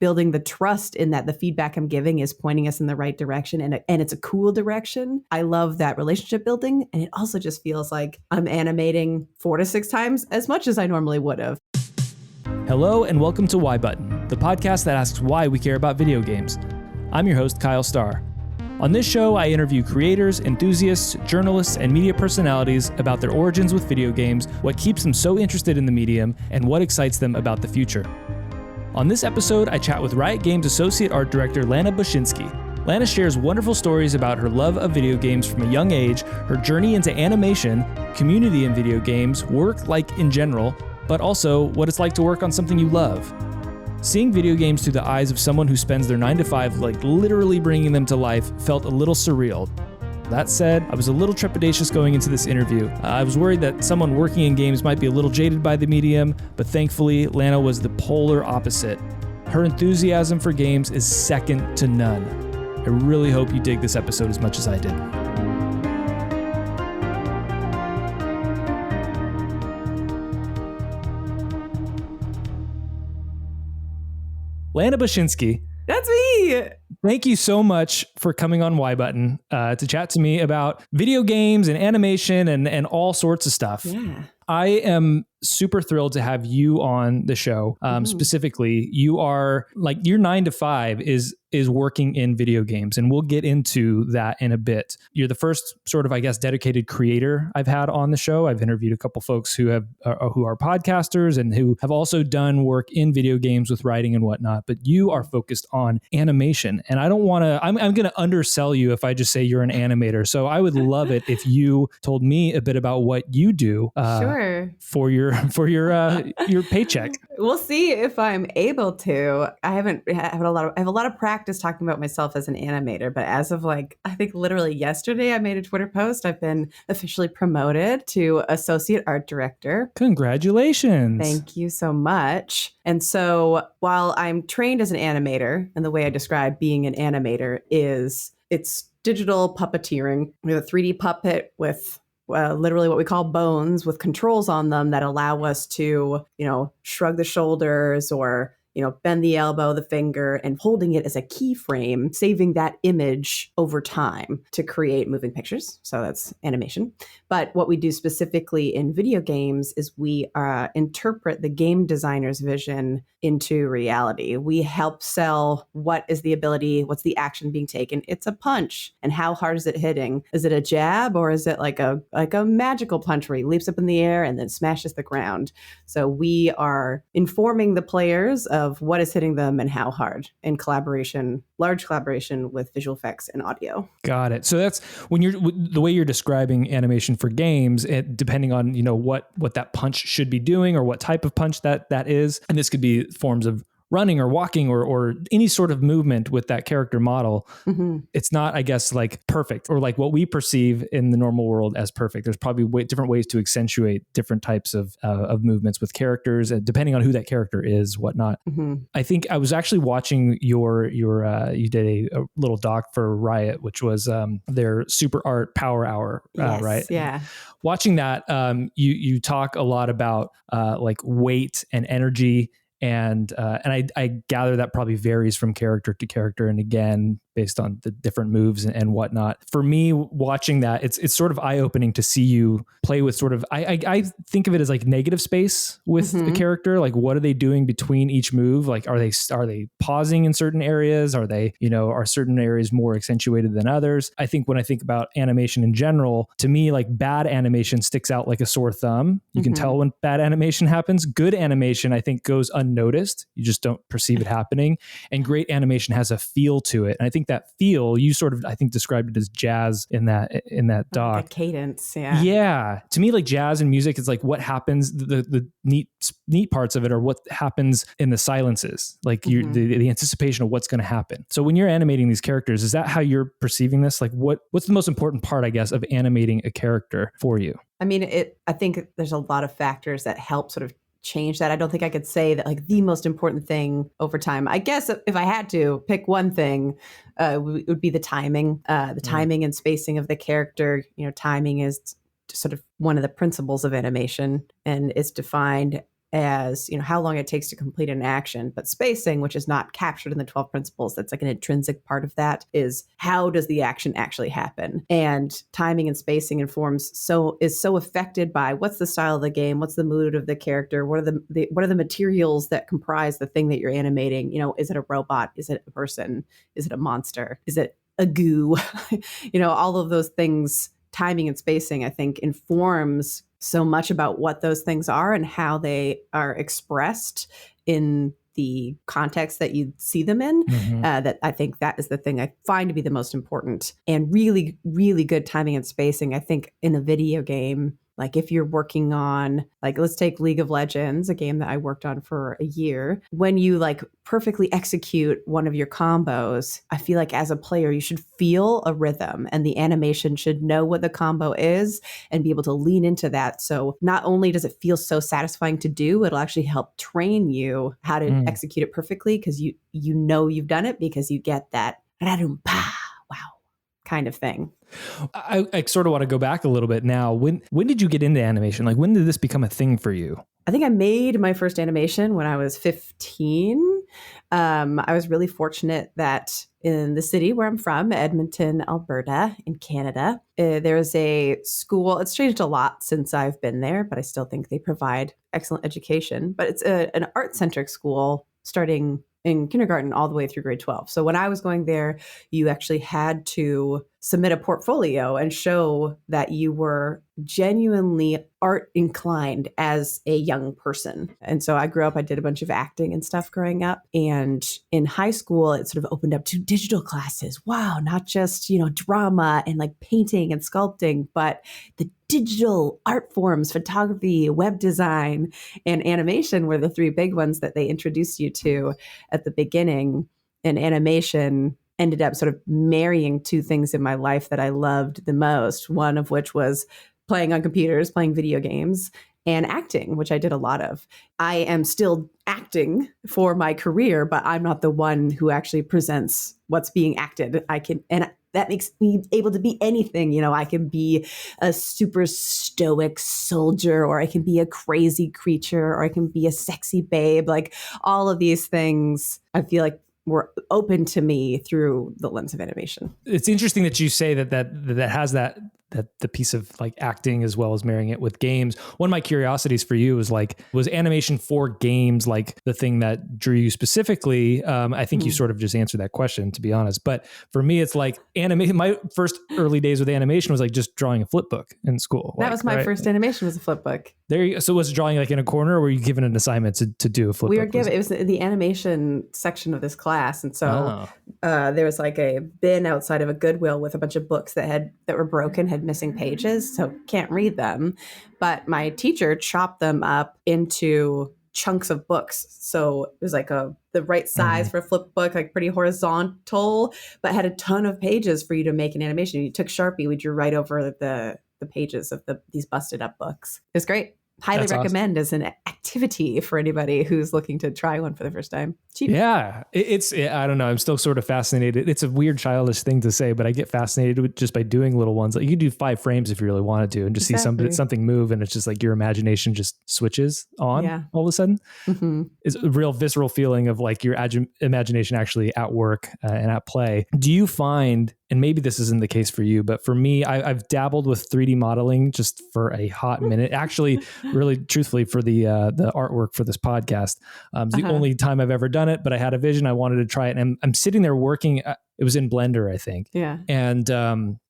building the trust in that the feedback I'm giving is pointing us in the right direction, and it's a cool direction. I love that relationship building. And it also just feels like I'm animating 4 to 6 times as much as I normally would have. Hello and welcome to Why Button, the podcast that asks why we care about video games. I'm your host, Kyle Starr. On this show, I interview creators, enthusiasts, journalists, and media personalities about their origins with video games, what keeps them so interested in the medium, and what excites them about the future. On this episode, I chat with Riot Games Associate Art Director Lana Bachynski. Lana shares wonderful stories about her love of video games from a young age, her journey into animation, community in video games, work like in general, but also what it's like to work on something you love. Seeing video games through the eyes of someone who spends their 9 to 5 like literally bringing them to life felt a little surreal. That said, I was a little trepidatious going into this interview. I was worried that someone working in games might be a little jaded by the medium, but thankfully, Lana was the polar opposite. Her enthusiasm for games is second to none. I really hope you dig this episode as much as I did. Lana Bachynski. That's me. Thank you so much for coming on Why Button to chat to me about video games and animation and all sorts of stuff. Yeah. I am super thrilled to have you on the show. Specifically, you are like your 9 to 5 is working in video games, and we'll get into that in a bit. You're the first sort of, I guess, dedicated creator I've had on the show. I've interviewed a couple folks who are podcasters and who have also done work in video games with writing and whatnot. But you are focused on animation, and I don't want to. I'm going to undersell you if I just say you're an animator. So I would love it if you told me a bit about what you do. For your paycheck. We'll see if I'm able to. I have a lot of practice talking about myself as an animator, but as of I think literally yesterday, I made a Twitter post. I've been officially promoted to associate art director. Congratulations. Thank you so much. And so while I'm trained as an animator, and the way I describe being an animator is it's digital puppeteering. We have a 3D puppet with literally what we call bones with controls on them that allow us to, shrug the shoulders or, bend the elbow, the finger, and holding it as a keyframe, saving that image over time to create moving pictures. So that's animation. But what we do specifically in video games is we interpret the game designer's vision into reality. We help sell what is the ability, what's the action being taken. It's a punch. And how hard is it hitting? Is it a jab, or is it like a magical punch where he leaps up in the air and then smashes the ground? So we are informing the players of what is hitting them and how hard in large collaboration with visual effects and audio. Got it. So that's the way you're describing animation for games, depending on, what that punch should be doing or what type of punch that is. And this could be forms of running or walking or any sort of movement with that character model. Mm-hmm. It's not, I guess, perfect or what we perceive in the normal world as perfect. There's probably different ways to accentuate different types of movements with characters, depending on who that character is, whatnot. Mm-hmm. I think I was actually watching your you did a little doc for Riot, which was their Super Art Power Hour, yes, right? Yeah. Watching that, you talk a lot about weight and energy. And I gather that probably varies from character to character, and again, based on the different moves and whatnot. For me, watching that, it's sort of eye-opening to see you play with sort of, I think of it as negative space with a character. What are they doing between each move? Are they pausing in certain areas? Are they, are certain areas more accentuated than others? I think when I think about animation in general, to me, bad animation sticks out like a sore thumb. You can tell when bad animation happens. Good animation, I think, goes unnoticed. You just don't perceive it happening. And great animation has a feel to it. And I think that feel, you sort of, I think, described it as jazz in that doc. The cadence, yeah. Yeah. To me, jazz and music is what happens, the neat parts of it are what happens in the silences, the anticipation of what's going to happen. So when you're animating these characters, is that how you're perceiving this? What's the most important part, I guess, of animating a character for you? I mean, I think there's a lot of factors that help sort of change that. I don't think I could say that the most important thing over time. I guess if I had to pick one thing, it would be the timing, timing and spacing of the character. Timing is sort of one of the principles of animation, and it's defined as, how long it takes to complete an action, but spacing, which is not captured in the 12 principles, that's like an intrinsic part of that, is how does the action actually happen? And timing and spacing is so affected by what's the style of the game, what's the mood of the character, what are the materials that comprise the thing that you're animating? Is it a robot? Is it a person? Is it a monster? Is it a goo? All of those things, timing and spacing, I think, informs so much about what those things are and how they are expressed in the context that you see them in. That I think that is the thing I find to be the most important. And really, really good timing and spacing, I think, in a video game. Like if you're working on, like, let's take League of Legends, a game that I worked on for a year. When you like perfectly execute one of your combos, I feel like as a player, you should feel a rhythm and the animation should know what the combo is and be able to lean into that. So not only does it feel so satisfying to do, it'll actually help train you how to execute it perfectly, because you know you've done it because you get that wow kind of thing. I sort of want to go back a little bit now. When did you get into animation? Like, when did this become a thing for you? I think I made my first animation when I was 15. I was really fortunate that in the city where I'm from, Edmonton, Alberta, in Canada, there's a school. It's changed a lot since I've been there, but I still think they provide excellent education. But it's an art-centric school starting in kindergarten all the way through grade 12. So when I was going there, you actually had to submit a portfolio and show that you were genuinely art inclined as a young person. And so I grew up, I did a bunch of acting and stuff growing up. And in high school, it sort of opened up to digital classes. Wow, not just, drama and like painting and sculpting, but the digital art forms, photography, web design, and animation were the three big ones that they introduced you to at the beginning. And animation ended up sort of marrying two things in my life that I loved the most, one of which was playing on computers, playing video games, and acting, which I did a lot of. I am still acting for my career, but I'm not the one who actually presents what's being acted. And that makes me able to be anything. I can be a super stoic soldier, or I can be a crazy creature, or I can be a sexy babe. Like all of these things, I feel like were open to me through the lens of animation. It's interesting that you say that has that the piece of like acting as well as marrying it with games. One of my curiosities for you was animation for games like the thing that drew you specifically? I think you sort of just answered that question, to be honest. But for me, it's like my first early days with animation was like just drawing a flip book in school. That was my first animation, was a flip book. There you go. So was it drawing like in a corner, or were you given an assignment to do a flip book? It was the animation section of this class. And so there was like a bin outside of a Goodwill with a bunch of books that were broken, had missing pages, so can't read them. But my teacher chopped them up into chunks of books. So it was like the right size for a flip book, like pretty horizontal, but had a ton of pages for you to make an animation. You took Sharpie, we drew right over the pages of these busted up books. It was great. Highly recommend as an activity for anybody who's looking to try one for the first time. Cheap. Yeah, I don't know. I'm still sort of fascinated. It's a weird childish thing to say, but I get fascinated with just by doing little ones. Like you could do 5 frames if you really wanted to, and just see something move, and it's just like your imagination just switches on all of a sudden. Mm-hmm. It's a real visceral feeling of like your imagination actually at work and at play. Do you find, and maybe this isn't the case for you, but for me, I've dabbled with 3D modeling just for a hot minute. Actually, really truthfully, for the artwork for this podcast. It's the only time I've ever done it, but I had a vision. I wanted to try it. And I'm sitting there working. It was in Blender, I think. Yeah. And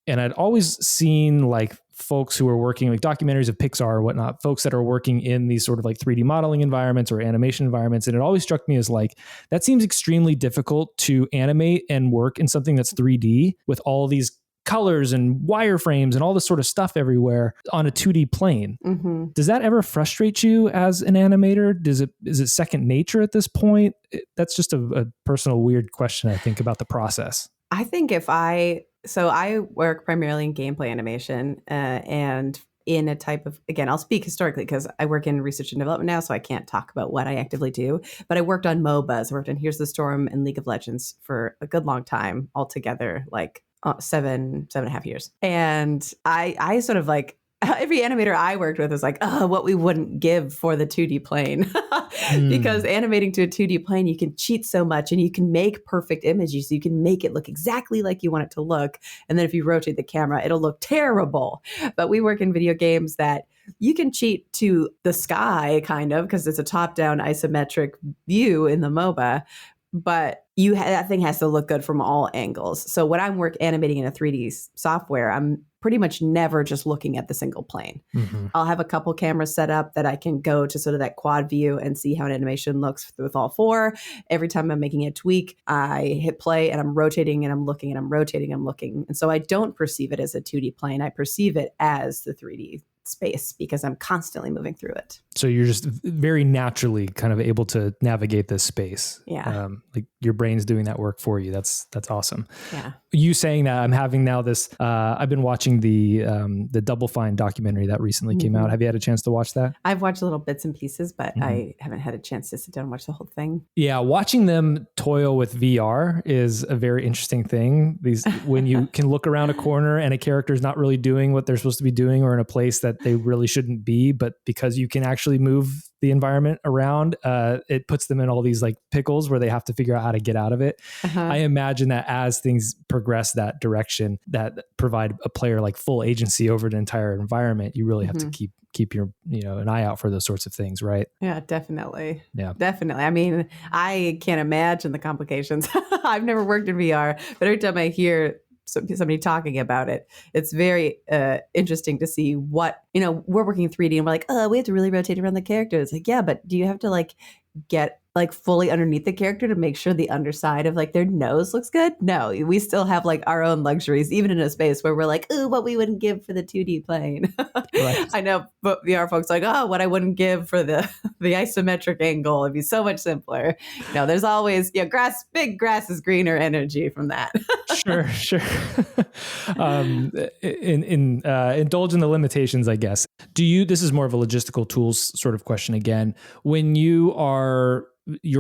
I'd always seen like folks who were working like documentaries of Pixar or whatnot, folks that are working in these sort of like 3D modeling environments or animation environments. And it always struck me as like, that seems extremely difficult to animate and work in something that's 3D with all these colors and wireframes and all this sort of stuff everywhere on a 2D plane. Mm-hmm. Does that ever frustrate you as an animator? Is it second nature at this point? That's just a personal weird question, I think, about the process. I think I work primarily in gameplay animation and in a type of, again, I'll speak historically because I work in research and development now, so I can't talk about what I actively do, but I worked on MOBAs. I worked on Here's the Storm and League of Legends for a good long time altogether, like 7.5 years. And I sort of like, every animator I worked with was like, oh, what we wouldn't give for the 2D plane. Because animating to a 2D plane, you can cheat so much and you can make perfect images. You can make it look exactly like you want it to look. And then if you rotate the camera, it'll look terrible. But we work in video games that you can cheat to the sky, kind of, because it's a top-down isometric view in the MOBA. But that thing has to look good from all angles. So when I'm animating in a 3D software, I'm pretty much never just looking at the single plane. Mm-hmm. I'll have a couple cameras set up that I can go to sort of that quad view and see how an animation looks with all four. Every time I'm making a tweak, I hit play and I'm rotating and I'm looking and I'm rotating and I'm looking. And so I don't perceive it as a 2D plane. I perceive it as the 3D space because I'm constantly moving through it. So you're just very naturally kind of able to navigate this space. Yeah. Like your brain's doing that work for you. That's awesome. Yeah. You saying that, I'm having now this, I've been watching the Double Fine documentary that recently came out. Have you had a chance to watch that? I've watched little bits and pieces, but I haven't had a chance to sit down and watch the whole thing. Yeah. Watching them toil with VR is a very interesting thing. When you can look around a corner and a character is not really doing what they're supposed to be doing or in a place that they really shouldn't be, but because you can actually move the environment around, it puts them in all these like pickles where they have to figure out how to get out of it. I imagine that as things progress that direction, that provide a player like full agency over the entire environment, you really have to keep your, an eye out for those sorts of things, right? Yeah, definitely. Yeah, definitely. I mean, I can't imagine the complications. I've never worked in VR, but every time I hear somebody talking about it, it's very interesting to see what, we're working 3D and we're like, oh, we have to really rotate around the character. It's like, yeah, but do you have to like get like fully underneath the character to make sure the underside of like their nose looks good? No, we still have like our own luxuries, even in a space where we're like, ooh, what we wouldn't give for the 2D plane. right. I know, but VR folks are like, oh, what I wouldn't give for the isometric angle. It'd be so much simpler. There's always, big grass is greener energy from that. Sure. Indulge in the limitations, I guess. This is more of a logistical tools sort of question again. When you're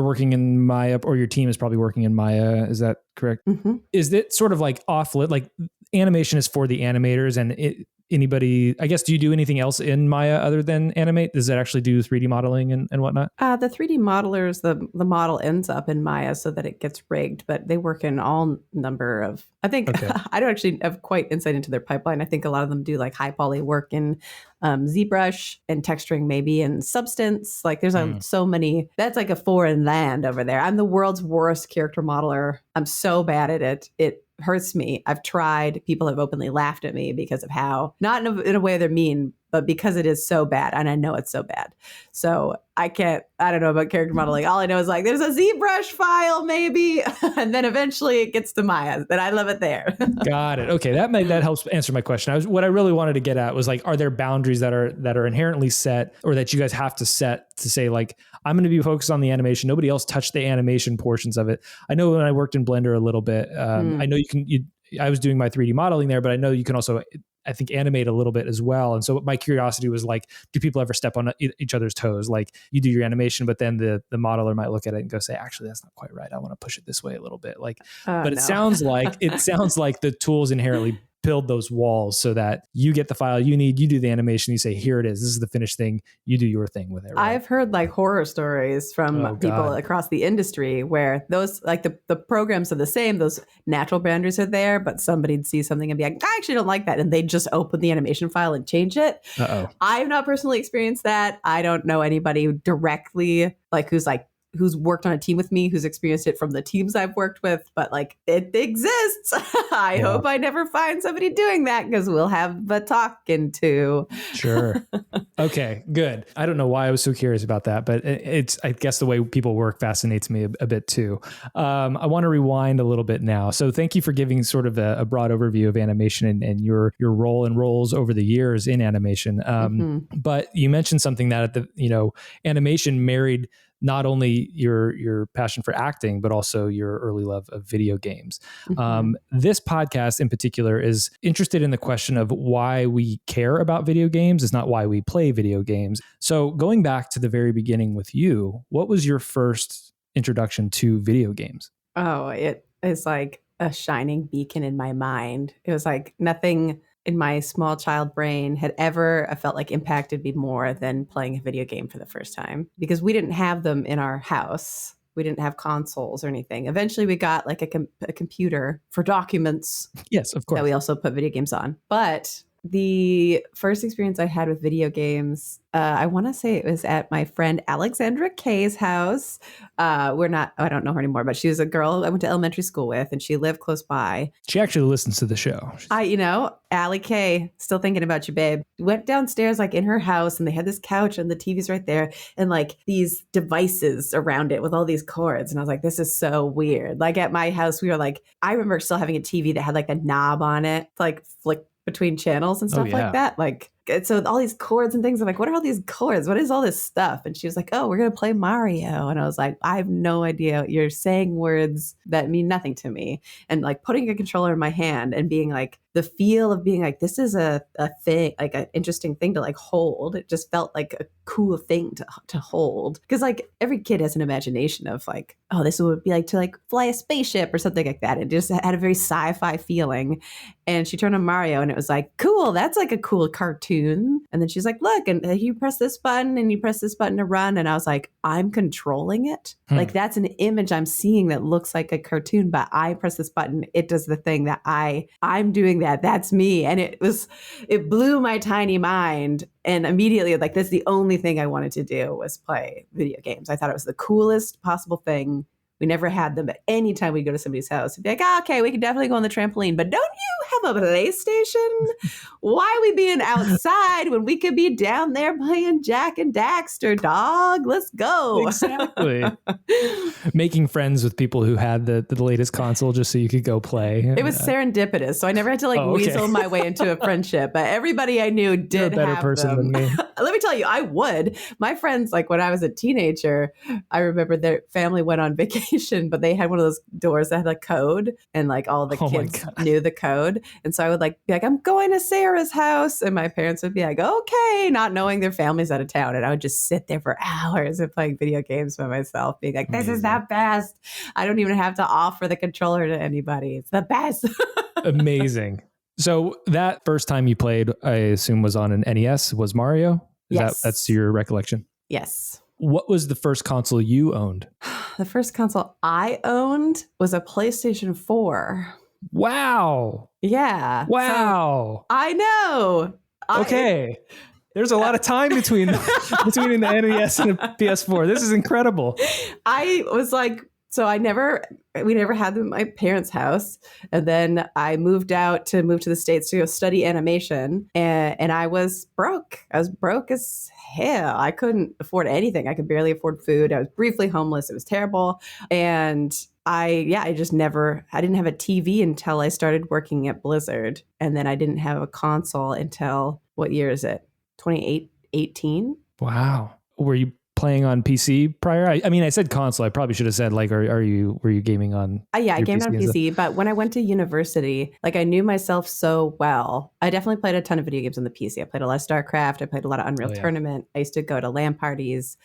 working in Maya, or your team is probably working in Maya, is that correct? Mm-hmm. Is it sort of like off-lit, like animation is for the animators and anybody, I guess, do you do anything else in Maya other than animate? Does it actually do 3D modeling and whatnot? The 3D modelers, the model ends up in Maya so that it gets rigged, but they work in all number of, I think, okay. I don't actually have quite insight into their pipeline. I think a lot of them do like high poly work in ZBrush and texturing maybe and Substance. Like there's so many, that's like a foreign land over there. I'm the world's worst character modeler. I'm so bad at it. It hurts me. I've tried. People have openly laughed at me because of how, not in a way they're mean, but because it is so bad. And I know it's so bad. So I don't know about character modeling. All I know is like, there's a ZBrush file maybe. And then eventually it gets to Maya. Then I love it there. Got it. Okay. That helps answer my question. What I really wanted to get at was like, are there boundaries that are inherently set or that you guys have to set to say like, I'm going to be focused on the animation. Nobody else touched the animation portions of it. I know when I worked in Blender a little bit, I know I was doing my 3D modeling there, but I know you can also, I think, animate a little bit as well. And so my curiosity was like, do people ever step on each other's toes? Like you do your animation, but then the modeler might look at it and go say, actually, that's not quite right. I want to push it this way a little bit. Like, but it sounds like the tools inherently build those walls so that you get the file you need, you do the animation, you say, here it is, this is the finished thing, you do your thing with it. Right? I've heard like horror stories from people across the industry where those, like the programs are the same, those natural boundaries are there, but somebody'd see something and be like, I actually don't like that. And they just open the animation file and change it. I've not personally experienced that. I don't know anybody directly who's worked on a team with me, who's experienced it from the teams I've worked with, but like it exists. I hope I never find somebody doing that because we'll have a talking to. Sure. Okay, good. I don't know why I was so curious about that, but I guess the way people work fascinates me a bit too. I want to rewind a little bit now. So thank you for giving sort of a broad overview of animation and your role and roles over the years in animation. But you mentioned something that animation married not only your passion for acting, but also your early love of video games. This podcast in particular is interested in the question of why we care about video games. It's not why we play video games. So going back to the very beginning with you, what was your first introduction to video games? Oh, it is like a shining beacon in my mind. It was like nothing in my small child brain had ever I felt like impacted me more than playing a video game for the first time, because we didn't have them in our house. We didn't have consoles or anything. Eventually we got like a computer for documents. Yes, of course. That we also put video games on. But the first experience I had with video games, I want to say it was at my friend Alexandra Kay's house. I don't know her anymore, but she was a girl I went to elementary school with, and she lived close by. She actually listens to the show. Allie Kay, still thinking about you, babe. Went downstairs like in her house, and they had this couch and the TV's right there, and like these devices around it with all these cords. And I was like, this is so weird. Like at my house, we were like, I remember still having a TV that had like a knob on it to like flick between channels and stuff like that. Like, so all these chords and things. I'm like, what are all these chords? What is all this stuff? And she was like, oh, we're going to play Mario. And I was like, I have no idea. You're saying words that mean nothing to me. And like putting a controller in my hand and being like, the feel of being like, this is a thing, like an interesting thing to like hold. It just felt like a cool thing to hold. Because like every kid has an imagination of like, oh, this would be like to like fly a spaceship or something like that. It just had a very sci-fi feeling. And she turned on Mario and it was like, cool, that's like a cool cartoon. And then she's like, look, and you press this button and you press this button to run. And I was like, I'm controlling it. Like that's an image I'm seeing that looks like a cartoon, but I press this button. It does the thing that I'm doing that. That's me. And it blew my tiny mind. And immediately, like, that's the only thing I wanted to do was play video games. I thought it was the coolest possible thing. We never had them, but anytime we go to somebody's house, it'd be like, okay, we can definitely go on the trampoline, but don't you have a PlayStation? Why are we being outside when we could be down there playing Jack and Daxter, dog? Let's go. Exactly. Making friends with people who had the latest console just so you could go play. It was serendipitous, so I never had to weasel my way into a friendship, but everybody I knew did You're a better have person them. than me. Let me tell you, I would. My friends, like when I was a teenager, I remember their family went on vacation, but they had one of those doors that had a code, and like all the kids knew the code. And so I would like be like, I'm going to Sarah's house, and my parents would be like, okay, not knowing their family's out of town. And I would just sit there for hours and playing video games by myself, being like, this is the best. I don't even have to offer the controller to anybody. It's the best. Amazing. So that first time you played, I assume, was on an NES, was Mario? Yes. That's your recollection? Yes. What was the first console you owned? The first console I owned was a PlayStation 4. Wow. Yeah. Wow. So, I know. Okay. There's a lot of time between the NES and the PS4. This is incredible. I was like, so we never had them at my parents' house. And then I moved to the States to go study animation. And I was broke. I was broke as hell. I couldn't afford anything. I could barely afford food. I was briefly homeless. It was terrible. And I didn't have a TV until I started working at Blizzard. And then I didn't have a console until, what year is it? 2018? Wow. Were you playing on PC prior? I mean, I said console. I probably should have said like, were you gaming on? Yeah, I gamed on PC. But when I went to university, like I knew myself so well. I definitely played a ton of video games on the PC. I played a lot of StarCraft. I played a lot of Unreal Tournament. I used to go to LAN parties.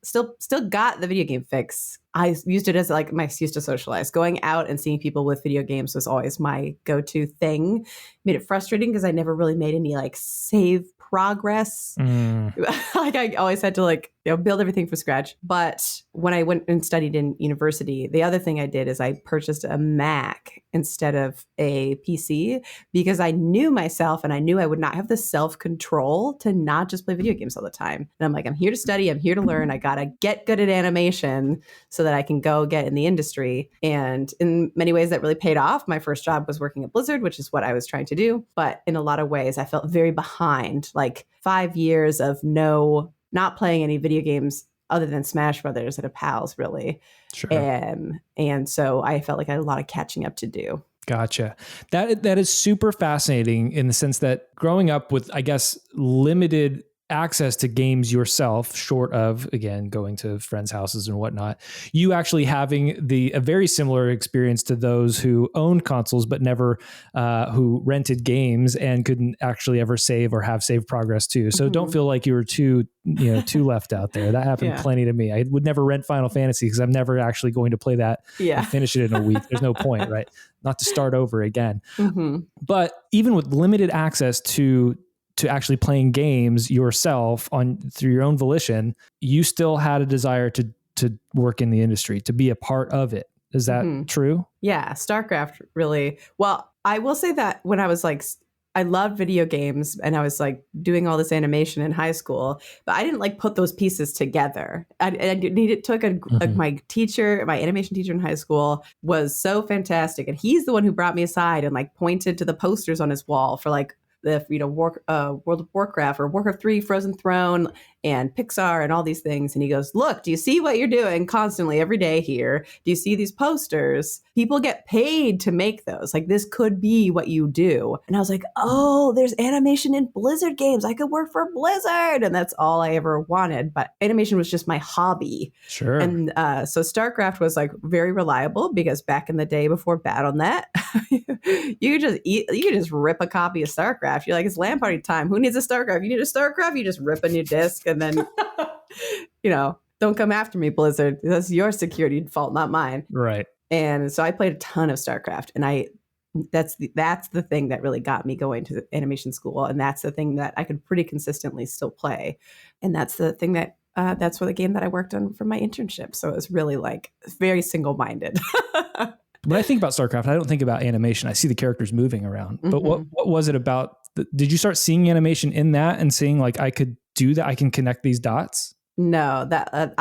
Still got the video game fix. I used it as like my excuse to socialize. Going out and seeing people with video games was always my go-to thing. Made it frustrating because I never really made any like save progress. Like I always had to like build everything from scratch. But when I went and studied in university, the other thing I did is I purchased a Mac instead of a PC because I knew myself and I knew I would not have the self-control to not just play video games all the time. And I'm like, I'm here to study. I'm here to learn. I got to get good at animation so that I can go get in the industry. And in many ways that really paid off. My first job was working at Blizzard, which is what I was trying to do. But in a lot of ways, I felt very behind, like 5 years of not playing any video games other than Smash Brothers at a pal's, really. Sure. And so I felt like I had a lot of catching up to do. Gotcha. That is super fascinating in the sense that growing up with, I guess, limited access to games yourself, short of, again, going to friends' houses and whatnot, you actually having a very similar experience to those who owned consoles but never, who rented games and couldn't actually ever save or have save progress too. So don't feel like you were too left out there. That happened plenty to me. I would never rent Final Fantasy because I'm never actually going to play that and finish it in a week. There's no point, right? Not to start over again. But even with limited access to actually playing games yourself through your own volition, you still had a desire to work in the industry, to be a part of it. Is that true? Yeah. StarCraft really, well, I will say that when I was like, I loved video games and I was like doing all this animation in high school, but I didn't like put those pieces together. My animation teacher in high school was so fantastic. And he's the one who brought me aside and like pointed to the posters on his wall for like the World of Warcraft or Warcraft 3, Frozen Throne, and Pixar and all these things. And he goes, look, do you see what you're doing constantly every day here? Do you see these posters? People get paid to make those. Like, this could be what you do. And I was like, oh, there's animation in Blizzard games. I could work for Blizzard. And that's all I ever wanted. But animation was just my hobby. Sure. And so StarCraft was like very reliable because back in the day before Battle.net, you could just rip a copy of StarCraft. You're like, it's LAN party time. Who needs a StarCraft? You need a StarCraft? You just rip a new disc and then, don't come after me, Blizzard. That's your security fault, not mine. Right. And so I played a ton of StarCraft, and that's the thing that really got me going to animation school, and that's the thing that I could pretty consistently still play, and that's the thing that that's the game that I worked on for my internship. So it was really like very single-minded. When I think about StarCraft, I don't think about animation. I see the characters moving around. But what was it about? Did you start seeing animation in that and seeing like, I could do that? I can connect these dots? No, that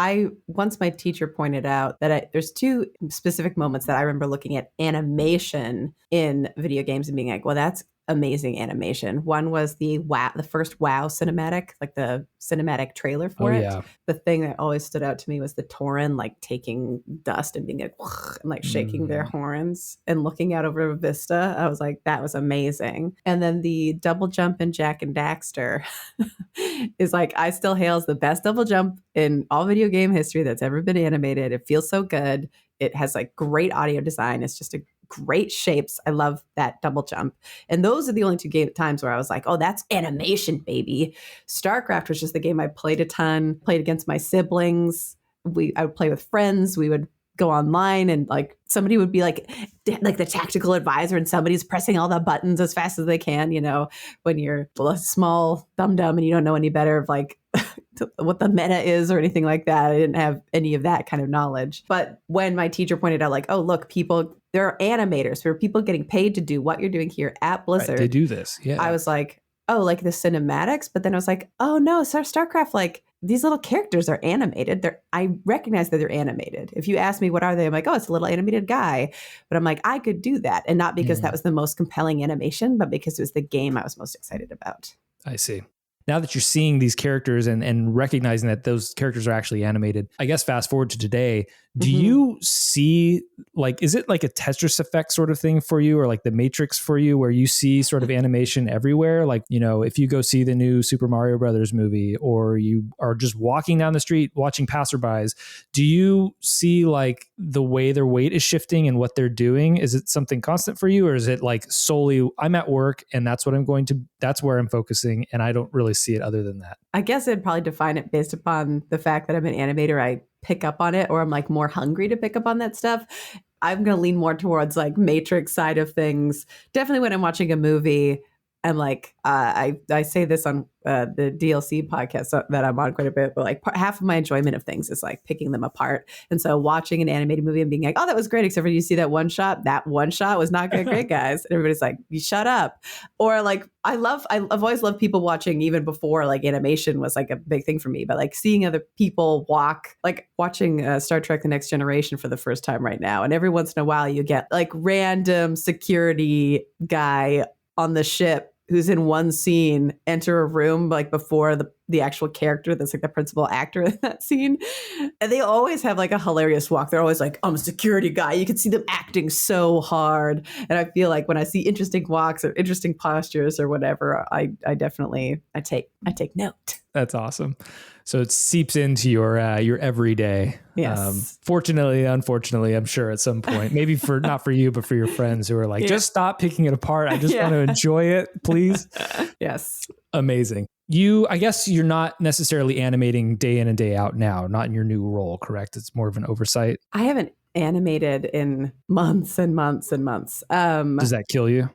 once my teacher pointed out that there's two specific moments that I remember looking at animation in video games and being like, well, that's amazing animation. One was the first WoW cinematic, like the cinematic trailer for it. Yeah. The thing that always stood out to me was the Tauren like taking dust and being like, and like shaking their horns and looking out over a vista. I was like, that was amazing. And then the double jump in Jak and Daxter is like, I still hail as the best double jump in all video game history that's ever been animated. It feels so good. It has like great audio design. It's just a great shapes. I love that double jump. And those are the only two times where I was like, oh, that's animation, baby. StarCraft was just the game I played a ton, played against my siblings. I would play with friends. We would go online and like somebody would be like the tactical advisor and somebody's pressing all the buttons as fast as they can, when you're a small dum-dum and you don't know any better of like what the meta is or anything like that. I didn't have any of that kind of knowledge. But when my teacher pointed out like, oh, look, there are animators, there are people getting paid to do what you're doing here at Blizzard. Right, they do this. Yeah. I was like, oh, like the cinematics. But then I was like, oh no, StarCraft, like these little characters are animated. I recognize that they're animated. If you ask me, what are they? I'm like, oh, it's a little animated guy. But I'm like, I could do that. And not because that was the most compelling animation, but because it was the game I was most excited about. I see. Now that you're seeing these characters and recognizing that those characters are actually animated, I guess fast forward to today, do you see like, is it like a Tetris effect sort of thing for you, or like the Matrix for you, where you see sort of animation everywhere? Like, if you go see the new Super Mario Brothers movie, or you are just walking down the street watching passerbys, do you see like the way their weight is shifting and what they're doing? Is it something constant for you, or is it like solely I'm at work and that's where I'm focusing and I don't really see it other than that? I guess I'd probably define it based upon the fact that I'm an animator. I pick up on it, or I'm like more hungry to pick up on that stuff. I'm going to lean more towards like Matrix side of things. Definitely when I'm watching a movie, I'm like, I say this on the DLC podcast that I'm on quite a bit, but like half of my enjoyment of things is like picking them apart. And so watching an animated movie and being like, oh, that was great, except for you see that one shot. That one shot was not great, guys. And everybody's like, you shut up. Or like, I've always loved people watching, even before like animation was like a big thing for me, but like seeing other people walk, like watching Star Trek The Next Generation for the first time right now. And every once in a while you get like random security guy on the ship who's in one scene enter a room like before the the actual character that's like the principal actor in that scene. And they always have like a hilarious walk. They're always like, I'm a security guy. You can see them acting so hard. And I feel like when I see interesting walks or interesting postures or whatever, I definitely take note. That's awesome. So it seeps into your everyday. Yes. Fortunately, unfortunately, I'm sure at some point, maybe for not for you, but for your friends who are like, just stop picking it apart. I just want to enjoy it, please. Yes. Amazing. I guess you're not necessarily animating day in and day out now, not in your new role, correct? It's more of an oversight. I haven't animated in months and months and months. Does that kill you?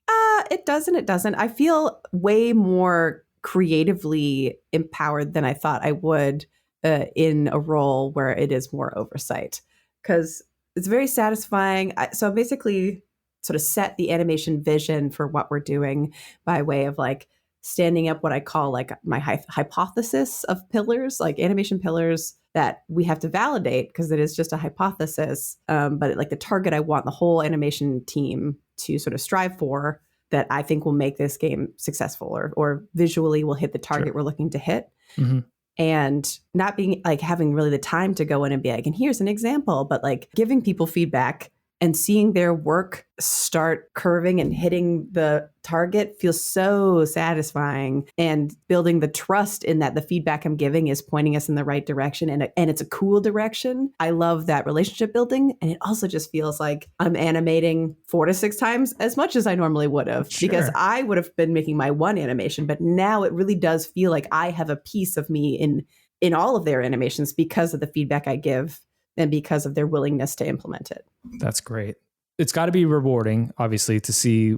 It doesn't. It doesn't. I feel way more creatively empowered than I thought I would in a role where it is more oversight, because it's very satisfying. So basically sort of set the animation vision for what we're doing by way of like standing up what I call like my hypothesis of pillars, like animation pillars that we have to validate because it is just a hypothesis. But like the target I want the whole animation team to sort of strive for, that I think will make this game successful or visually will hit the target we're looking to hit. Mm-hmm. And not being like having really the time to go in and be like, and here's an example, but like giving people feedback and seeing their work start curving and hitting the target feels so satisfying, and building the trust in that the feedback I'm giving is pointing us in the right direction and it's a cool direction. I love that relationship building. And it also just feels like I'm animating 4 to 6 times as much as I normally would have, because I would have been making my one animation. But now it really does feel like I have a piece of me in all of their animations because of the feedback I give and because of their willingness to implement it. That's great. It's got to be rewarding, obviously, to see,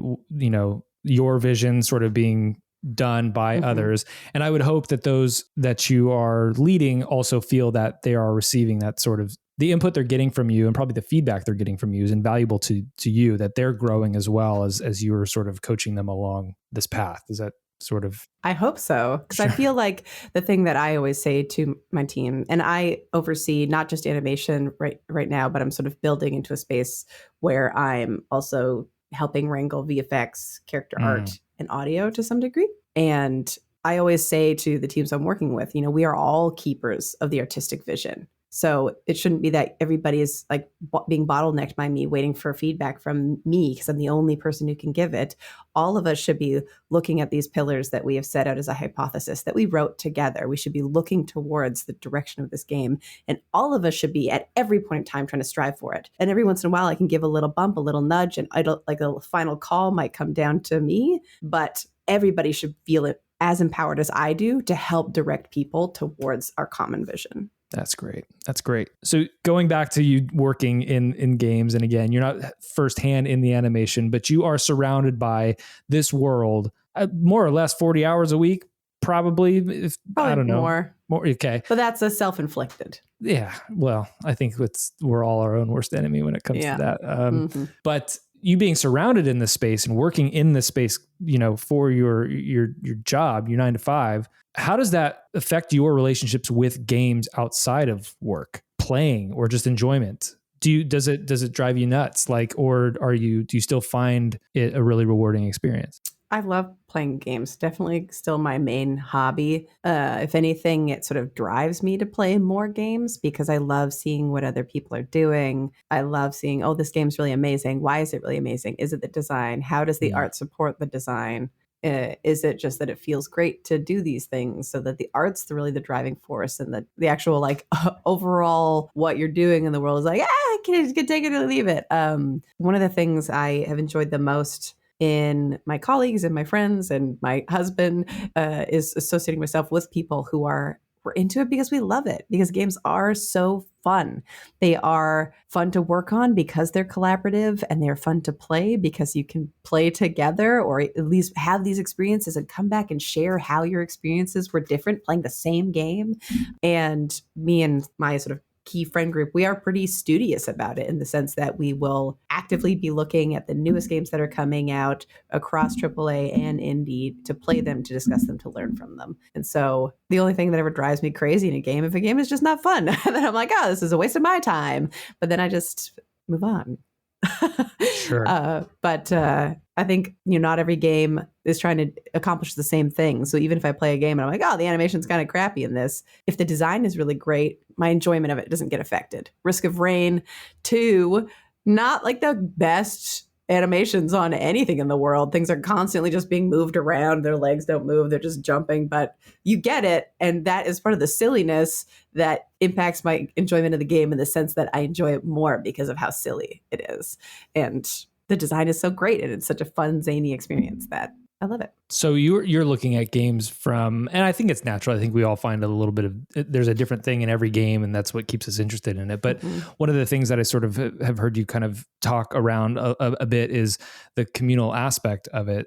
your vision sort of being done by others. And I would hope that those that you are leading also feel that they are receiving that sort of the input they're getting from you, and probably the feedback they're getting from you is invaluable to you, that they're growing as well as you're sort of coaching them along this path. Is that sort of? I hope so, because I feel like the thing that I always say to my team, and I oversee not just animation right now, but I'm sort of building into a space where I'm also helping wrangle VFX, character art, and audio to some degree. And I always say to the teams I'm working with, we are all keepers of the artistic vision. So it shouldn't be that everybody is like being bottlenecked by me, waiting for feedback from me because I'm the only person who can give it. All of us should be looking at these pillars that we have set out as a hypothesis that we wrote together. We should be looking towards the direction of this game. And all of us should be at every point in time trying to strive for it. And every once in a while, I can give a little bump, a little nudge, and like a final call might come down to me. But everybody should feel it as empowered as I do to help direct people towards our common vision. That's great. That's great. So going back to you working in games, and again, you're not firsthand in the animation, but you are surrounded by this world, more or less 40 hours a week, probably. I don't know. More. Okay. But that's a self-inflicted. Yeah. Well, I think we're all our own worst enemy when it comes to that. But you being surrounded in this space and working in this space, for your job, your 9 to 5, how does that affect your relationships with games outside of work, playing, or just enjoyment? Does it drive you nuts? Or do you still find it a really rewarding experience? I love playing games. Definitely still my main hobby. If anything, it sort of drives me to play more games because I love seeing what other people are doing. I love seeing, this game's really amazing. Why is it really amazing? Is it the design? How does the art support the design? Is it just that it feels great to do these things, so that the art's really the driving force, and the actual overall what you're doing in the world is like, I can take it or leave it. One of the things I have enjoyed the most in my colleagues and my friends and my husband is associating myself with people who we're into it because we love it, because games are so fun. They are fun to work on because they're collaborative, and they're fun to play because you can play together, or at least have these experiences and come back and share how your experiences were different playing the same game. And me and my sort of key friend group, we are pretty studious about it in the sense that we will actively be looking at the newest games that are coming out across AAA and indie to play them, to discuss them, to learn from them. And so the only thing that ever drives me crazy in a game, if a game is just not fun, then I'm like, this is a waste of my time. But then I just move on. Sure. But I think, not every game is trying to accomplish the same thing. So even if I play a game and I'm like, oh, the animation's kind of crappy in this, if the design is really great, my enjoyment of it doesn't get affected. Risk of Rain 2, not like the best animations on anything in the world. Things are constantly just being moved around. Their legs don't move. They're just jumping, but you get it. And that is part of the silliness that impacts my enjoyment of the game in the sense that I enjoy it more because of how silly it is. And the design is so great. And it's such a fun, zany experience that I love it. So you're looking at games from, and I think it's natural. I think we all find a little bit of, there's a different thing in every game, and that's what keeps us interested in it. But one of the things that I sort of have heard you kind of talk around a bit is the communal aspect of it.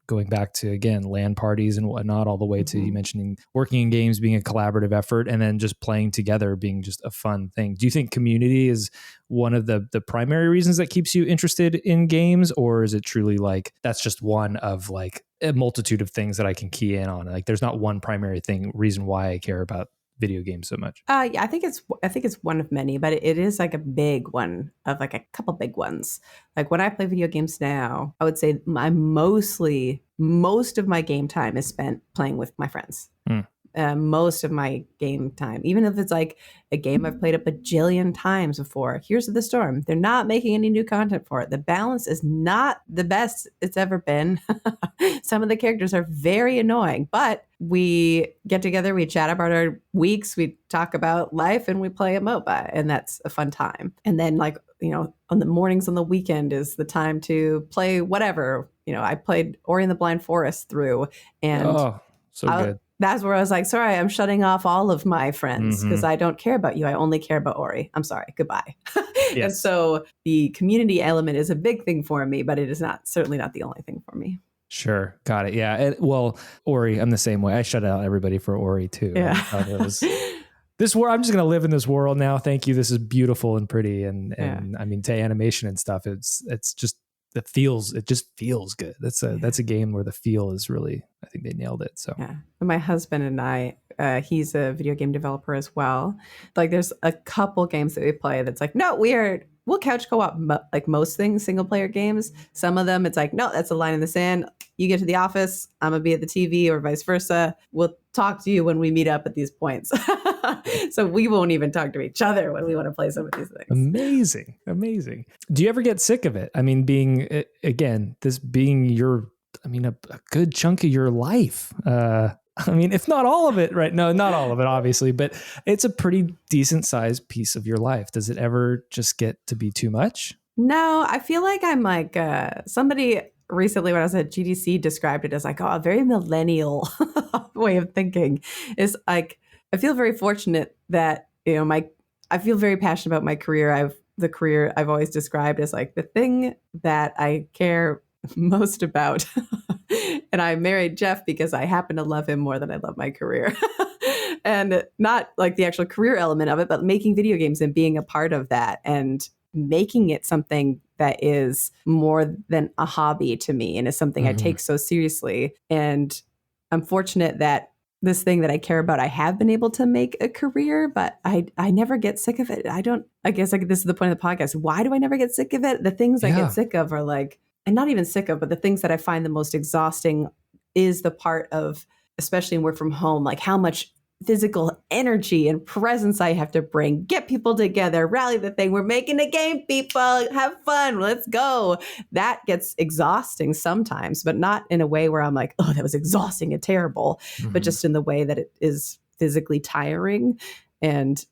Going back to, again, LAN parties and whatnot, all the way to you mentioning working in games being a collaborative effort, and then just playing together being just a fun thing. Do you think community is one of the primary reasons that keeps you interested in games, or is it truly like that's just one of like a multitude of things that I can key in on? Like there's not one primary reason why I care about video games so much. Yeah, I think it's one of many, but it is like a big one of like a couple big ones. Like when I play video games now, I would say most of my game time is spent playing with my friends. Most of my game time, even if it's like a game I've played a bajillion times before. Here's the Storm. They're not making any new content for it. The balance is not the best it's ever been. Some of the characters are very annoying, but we get together, we chat about our weeks, we talk about life, and we play a MOBA, and that's a fun time. And then like, on the mornings on the weekend is the time to play whatever. I played Ori and the Blind Forest through, and good. That's where I was like, sorry, I'm shutting off all of my friends because I don't care about you. I only care about Ori. I'm sorry. Goodbye. Yes. And so the community element is a big thing for me, but it is certainly not the only thing for me. Sure. Got it. Yeah. Ori, I'm the same way. I shut out everybody for Ori too. Yeah. This world, I'm just going to live in this world now. Thank you. This is beautiful and pretty. And I mean, to animation and stuff, it just feels good. That's a game where the feel is really, I think they nailed it. So yeah. My husband and I, he's a video game developer as well. Like there's a couple games that we play that's like, no, we'll couch co-op like most things, single player games. Some of them it's like, no, that's a line in the sand. You get to the office, I'm gonna be at the TV, or vice versa. We'll talk to you when we meet up at these points. So we won't even talk to each other when we want to play some of these things. Amazing. Do you ever get sick of it? I mean, being your, a good chunk of your life. If not all of it, right? No, not all of it, obviously, but it's a pretty decent sized piece of your life. Does it ever just get to be too much? No, I feel like I'm like somebody recently when I was at GDC described it as like, a very millennial way of thinking. Is like, I feel very fortunate that, I feel very passionate about my career. The career I've always described as like the thing that I care most about. And I married Jeff because I happen to love him more than I love my career. And not like the actual career element of it, but making video games and being a part of that and making it something that is more than a hobby to me and is something I take so seriously. And I'm fortunate that this thing that I care about, I have been able to make a career, but I never get sick of it. I guess like this is the point of the podcast. Why do I never get sick of it? The things I get sick of are like, and not even sick of, but the things that I find the most exhausting is the part of, especially in work from home, like how much physical energy and presence I have to bring, get people together, rally the thing. We're making a game, people, have fun. Let's go. That gets exhausting sometimes, but not in a way where I'm like, oh, that was exhausting and terrible, but just in the way that it is physically tiring. And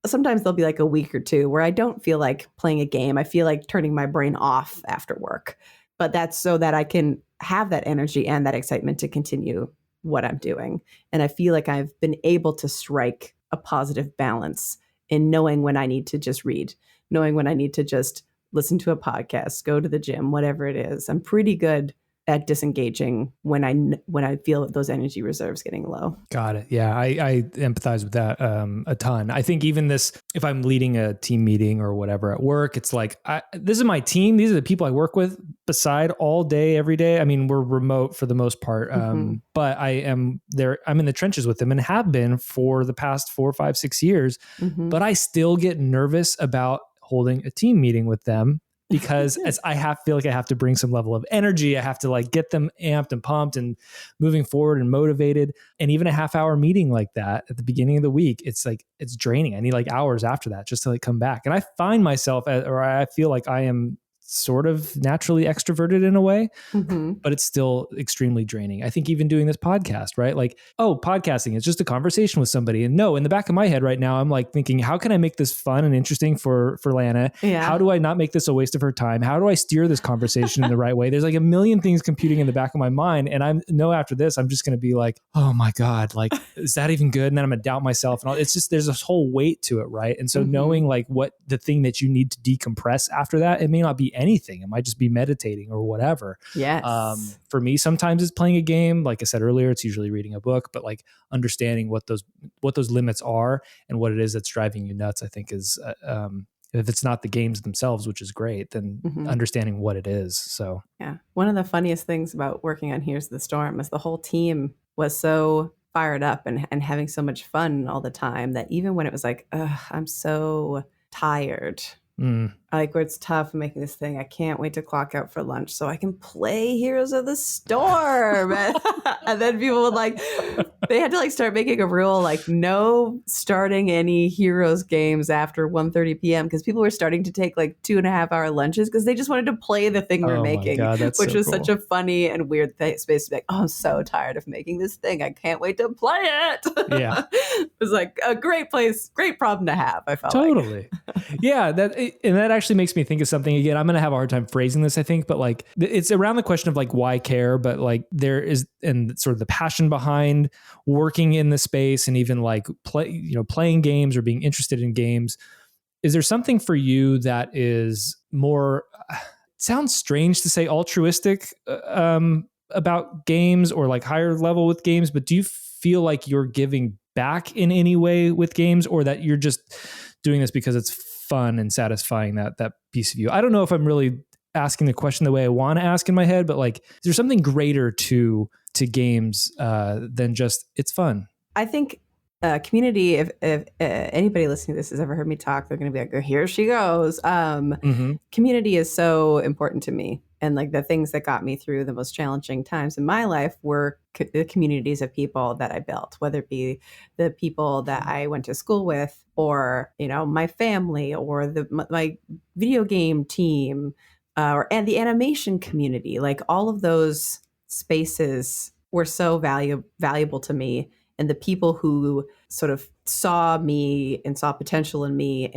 sometimes there'll be like a week or two where I don't feel like playing a game. I feel like turning my brain off after work, but that's so that I can have that energy and that excitement to continue what I'm doing. And I feel like I've been able to strike a positive balance in knowing when I need to just read, knowing when I need to just listen to a podcast, go to the gym, whatever it is. I'm pretty good at disengaging when I feel those energy reserves getting low. Got it. Yeah, I empathize with that a ton. I think even this, if I'm leading a team meeting or whatever at work, it's like, this is my team. These are the people I work with beside all day, every day. I mean, we're remote for the most part, but I am there. I'm in the trenches with them and have been for the past 4, 5, 6 years, but I still get nervous about holding a team meeting with them because feel like I have to bring some level of energy. I have to like get them amped and pumped and moving forward and motivated. And even a half-hour meeting like that at the beginning of the week, it's draining. I need like hours after that just to like come back. And I find myself I feel like I am sort of naturally extroverted in a way, but it's still extremely draining. I think even doing this podcast, right? Like, oh, podcasting is just a conversation with somebody. And no, in the back of my head right now, I'm like thinking, how can I make this fun and interesting for Lana? Yeah. How do I not make this a waste of her time? How do I steer this conversation in the right way? There's like a million things computing in the back of my mind. And I know after this, I'm just going to be like, oh my God, like, is that even good? And then I'm going to doubt myself. And it's just, there's this whole weight to it, right? And so knowing like what the thing that you need to decompress after that, it may not be anything. It might just be meditating or whatever. Yes. For me, sometimes it's playing a game. Like I said earlier, it's usually reading a book, but like understanding what those limits are and what it is that's driving you nuts, I think is, if it's not the games themselves, which is great, then understanding what it is. So yeah. One of the funniest things about working on Here's the Storm is the whole team was so fired up and having so much fun all the time that even when it was like, I'm so tired, like where it's tough making this thing, I can't wait to clock out for lunch so I can play Heroes of the Storm. And then people would like, they had to like start making a rule like no starting any Heroes games after 1:30 p.m. because people were starting to take like 2.5-hour lunches because they just wanted to play the thing we're making, which was such a funny and weird space to be like, oh, I'm so tired of making this thing. I can't wait to play it. Yeah. It was like a great problem to have, I felt totally. Yeah, that actually makes me think of something again. I'm going to have a hard time phrasing this, I think, but like it's around the question of like why care, but like there is and sort of the passion behind working in the space and even like playing games or being interested in games. Is there something for you that is more sounds strange to say altruistic about games or like higher level with games, but do you feel like you're giving back in any way with games or that you're just doing this because it's fun and satisfying that piece of you? I don't know if I'm really asking the question the way I want to ask in my head, but like, is there something greater to games than just it's fun? I think community, if anybody listening to this has ever heard me talk, they're going to be like, oh, here she goes. Community is so important to me. And like the things that got me through the most challenging times in my life were the communities of people that I built, whether it be the people that I went to school with or, my family or my video game team and the animation community. Like all of those spaces were so valuable to me. And the people who sort of saw me and saw potential in me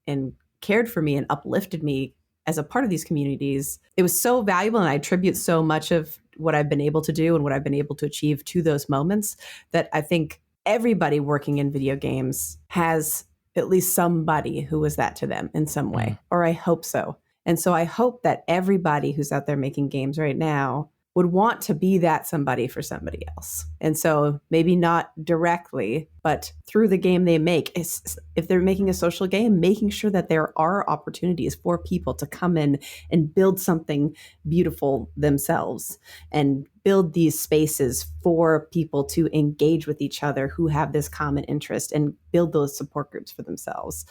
and cared for me and uplifted me as a part of these communities, it was so valuable. And I attribute so much of what I've been able to do and what I've been able to achieve to those moments that I think everybody working in video games has at least somebody who was that to them in some way, or I hope so. And so I hope that everybody who's out there making games right now would want to be that somebody for somebody else. And so maybe not directly, but through the game they make, if they're making a social game, making sure that there are opportunities for people to come in and build something beautiful themselves and build these spaces for people to engage with each other who have this common interest and build those support groups for themselves.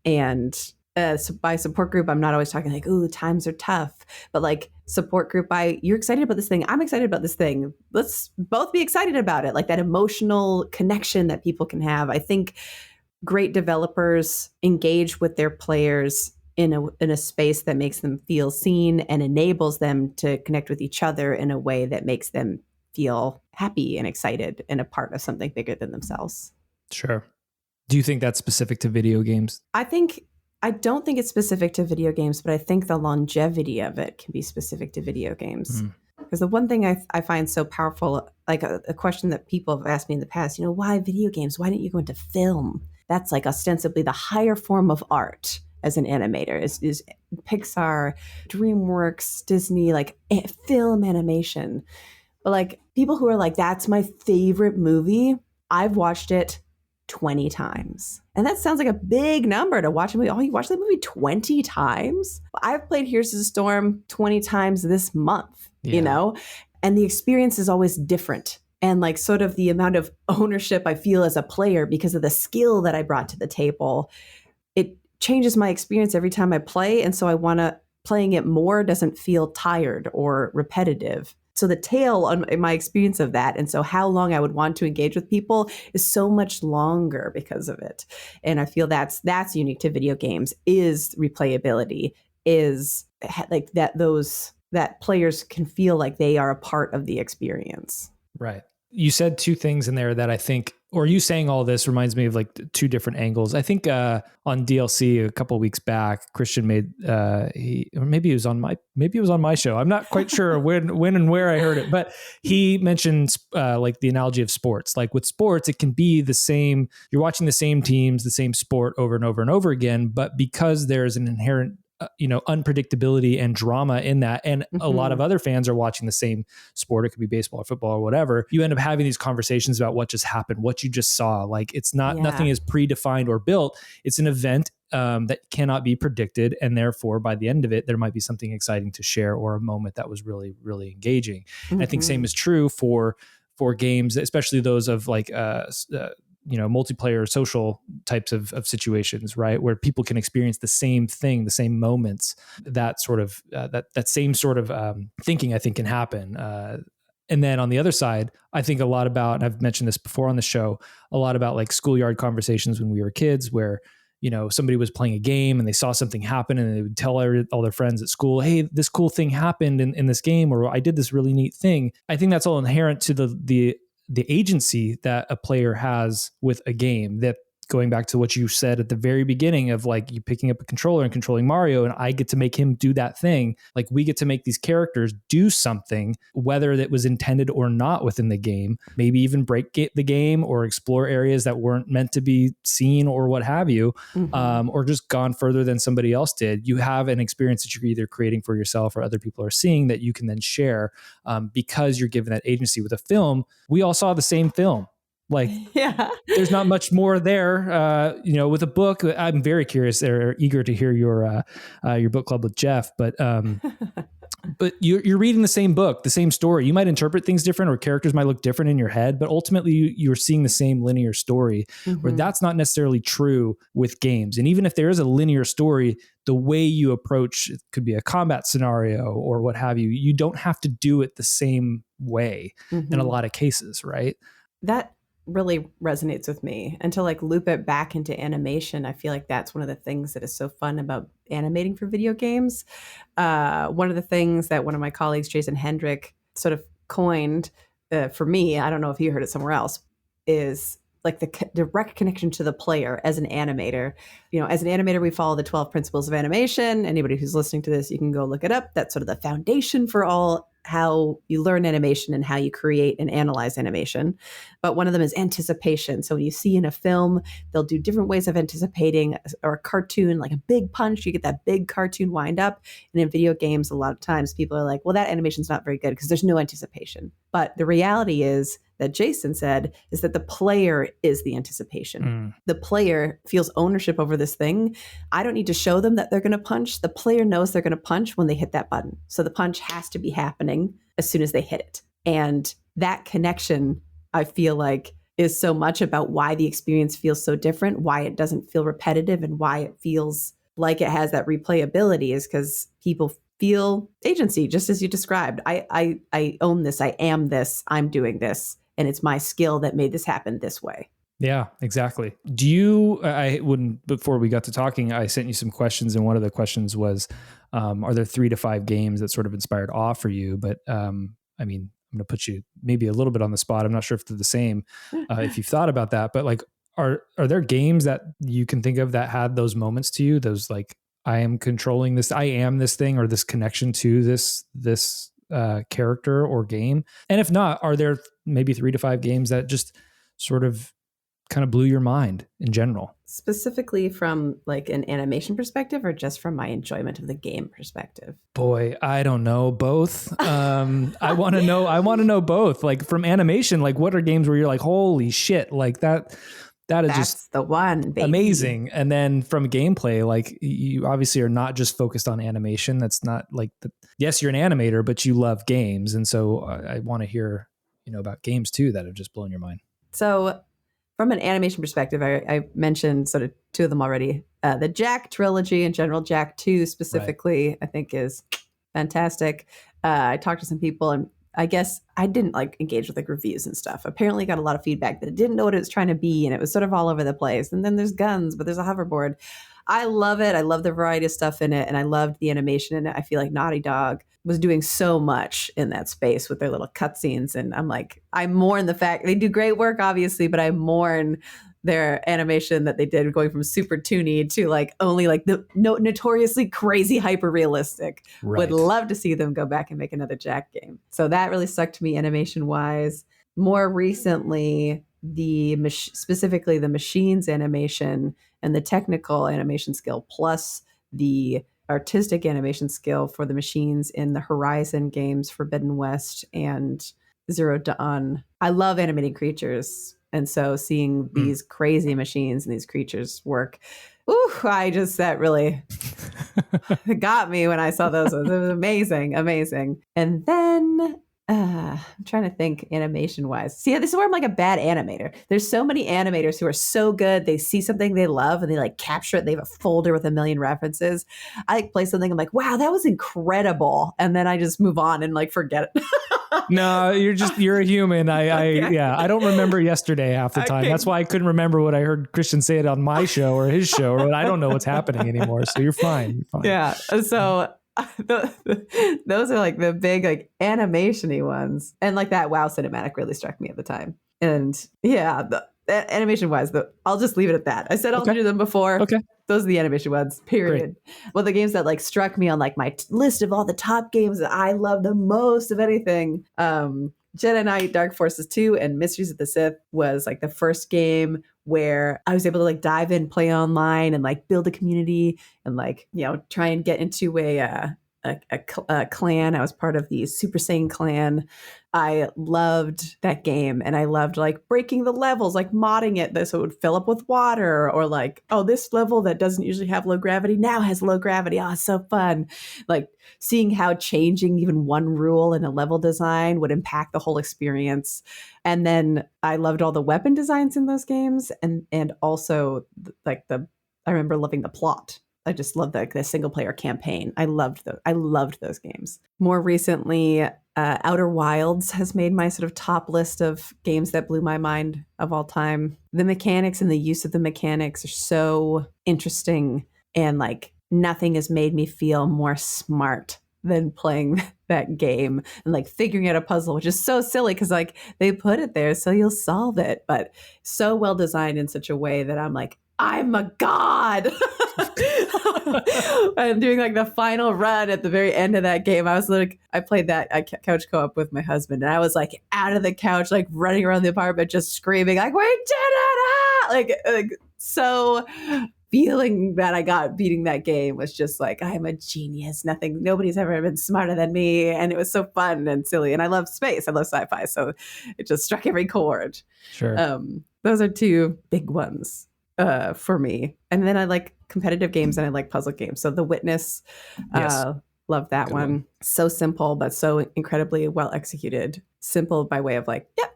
And so by support group, I'm not always talking like, ooh, times are tough, but like support group by you're excited about this thing. I'm excited about this thing. Let's both be excited about it. Like that emotional connection that people can have. I think great developers engage with their players in a space that makes them feel seen and enables them to connect with each other in a way that makes them feel happy and excited and a part of something bigger than themselves. Sure. Do you think that's specific to video games? I don't think it's specific to video games, but I think the longevity of it can be specific to video games. Because the one thing I find so powerful, like a question that people have asked me in the past, why video games? Why didn't you go into film? That's like ostensibly the higher form of art as an animator is Pixar, DreamWorks, Disney, like film animation. But like people who are like, that's my favorite movie. I've watched it 20 times. And that sounds like a big number to watch a movie. Oh, you watched that movie 20 times? I've played Here's the Storm 20 times this month, and the experience is always different. And like sort of the amount of ownership I feel as a player because of the skill that I brought to the table, it changes my experience every time I play. And so I want to playing it more doesn't feel tired or repetitive. So the tail on my experience of that, and so how long I would want to engage with people is so much longer because of it. And I feel that's unique to video games, is replayability, is like that players can feel like they are a part of the experience. Right. You said two things in there that I think, or you saying all this reminds me of like two different angles. I think on DLC a couple of weeks back, Christian made or maybe it was on my show. I'm not quite sure when and where I heard it, but he mentioned like the analogy of sports. Like with sports, it can be the same. You're watching the same teams, the same sport over and over and over again, but because there's an inherent unpredictability and drama in that. And a lot of other fans are watching the same sport. It could be baseball or football or whatever. You end up having these conversations about what just happened, what you just saw. Like it's not, nothing is predefined or built. It's an event that cannot be predicted. And therefore, by the end of it, there might be something exciting to share or a moment that was really, really engaging. And I think same is true for games, especially those of like, multiplayer social types of situations, right? Where people can experience the same thing, the same moments, that sort of, that same sort of thinking, I think can happen. And then on the other side, I think a lot about, and I've mentioned this before on the show, a lot about like schoolyard conversations when we were kids where, somebody was playing a game and they saw something happen and they would tell all their friends at school, hey, this cool thing happened in this game, or I did this really neat thing. I think that's all inherent to the agency that a player has with a game, that going back to what you said at the very beginning of like you picking up a controller and controlling Mario and I get to make him do that thing. Like we get to make these characters do something, whether that was intended or not within the game, maybe even break the game or explore areas that weren't meant to be seen or what have you, or just gone further than somebody else did. You have an experience that you're either creating for yourself or other people are seeing that you can then share because you're given that agency. With a film, we all saw the same film. Like, there's not much more there. With a book, I'm very curious. They're eager to hear your book club with Jeff, but you're reading the same book, the same story. You might interpret things different, or characters might look different in your head, but ultimately you're seeing the same linear story. Where that's not necessarily true with games. And even if there is a linear story, the way you approach it could be a combat scenario or what have you. You don't have to do it the same way in a lot of cases, right? That really resonates with me. And to like loop it back into animation, I feel like that's one of the things that is so fun about animating for video games. One of the things that one of my colleagues, Jason Hendrick, sort of coined for me, I don't know if you heard it somewhere else, is like the direct connection to the player as an animator. As an animator, we follow the 12 principles of animation. Anybody who's listening to this, you can go look it up. That's sort of the foundation for how you learn animation and how you create and analyze animation. But one of them is anticipation. So when you see in a film, they'll do different ways of anticipating, or a cartoon, like a big punch, you get that big cartoon wind up. And in video games, a lot of times people are like, well, that animation's not very good because there's no anticipation. But the reality is that Jason said is that the player is the anticipation. The player feels ownership over this thing. I don't need to show them that they're going to punch. The player knows they're going to punch when they hit that button. So the punch has to be happening as soon as they hit it. And that connection, I feel like, is so much about why the experience feels so different, why it doesn't feel repetitive, and why it feels like it has that replayability, is because people feel agency, just as you described. I own this. I am this. I'm doing this. And it's my skill that made this happen this way. Yeah, exactly. Before we got to talking, I sent you some questions, and one of the questions was, are there 3 to 5 games that sort of inspired awe for you? But I'm going to put you maybe a little bit on the spot. I'm not sure if they're the same, if you've thought about that, but like, are there games that you can think of that had those moments to you? Those like, I am controlling this, I am this thing, or this connection to this character or game? And if not, are there maybe 3 to 5 games that just sort of kind of blew your mind in general? Specifically from like an animation perspective, or just from my enjoyment of the game perspective? Boy, I don't know. Both. I want to know both. Like from animation, like what are games where you're like, holy shit, like that's just the one, baby. Amazing. And then from gameplay, like you obviously are not just focused on animation. That's not like yes, you're an animator, but you love games. And so I want to hear, about games too that have just blown your mind. So from an animation perspective, I mentioned sort of 2 of them already. The Jack trilogy and General Jack 2 specifically, I think is fantastic. I talked to some people, and I guess I didn't engage with reviews and stuff. Apparently got a lot of feedback that it didn't know what it was trying to be, and it was sort of all over the place. And then there's guns, but there's a hoverboard. I love it. I love the variety of stuff in it, and I loved the animation in it. I feel like Naughty Dog was doing so much in that space with their little cutscenes, and I mourn the fact they do great work, obviously, but I mourn their animation that they did going from super toony to only the notoriously crazy hyper realistic. Would love to see them go back and make another Jack game. So that really stuck to me animation wise. More recently, specifically the machines animation and the technical animation skill plus the artistic animation skill for the machines in the Horizon games, Forbidden West and Zero Dawn. I love animating creatures. And so seeing these crazy machines and these creatures work, that really got me when I saw those. It was amazing, amazing. And then I'm trying to think animation wise. See, this is where I'm a bad animator. There's so many animators who are so good. They see something they love and they capture it. They have a folder with a million references. I play something. I'm wow, that was incredible. And then I just move on and forget it. No, you're a human. I don't remember yesterday half the time. That's why I couldn't remember what I heard Christian say it on my show or his show, or I don't know what's happening anymore. So you're fine. Yeah. So those are the big animation-y ones. And that WoW cinematic really struck me at the time. And yeah, the animation wise, I'll just leave it at that. I said I'll do them before. Okay. Those are the animation ones, period. Great. Well, the games that struck me on my list of all the top games that I love the most of anything, Jedi Knight, Dark Forces 2, and Mysteries of the Sith was the first game where I was able to dive in, play online, and build a community, and try and get into a clan. I was part of the Super Saiyan clan. I loved that game, and I loved breaking the levels, modding it so it would fill up with water, or this level that doesn't usually have low gravity now has low gravity. Oh, it's so fun. Seeing how changing even one rule in a level design would impact the whole experience. And then I loved all the weapon designs in those games, and also I remember loving the plot. I just loved the single player campaign. I loved those games. More recently, Outer Wilds has made my sort of top list of games that blew my mind of all time. The mechanics and the use of the mechanics are so interesting, and nothing has made me feel more smart than playing that game and figuring out a puzzle, which is so silly because they put it there so you'll solve it, but so well designed in such a way that I'm a god. I'm doing the final run at the very end of that game. I was I played that couch co-op with my husband, and I was out of the couch, running around the apartment, just screaming, we did it! So feeling that I got beating that game was just I'm a genius. Nobody's ever been smarter than me. And it was so fun and silly. And I love space. I love sci-fi. So it just struck every chord. Sure. Those are two big ones for me. And then I like competitive games and I like puzzle games. So The Witness, love that one. So simple, but so incredibly well executed. Simple by way of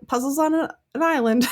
puzzles on an island.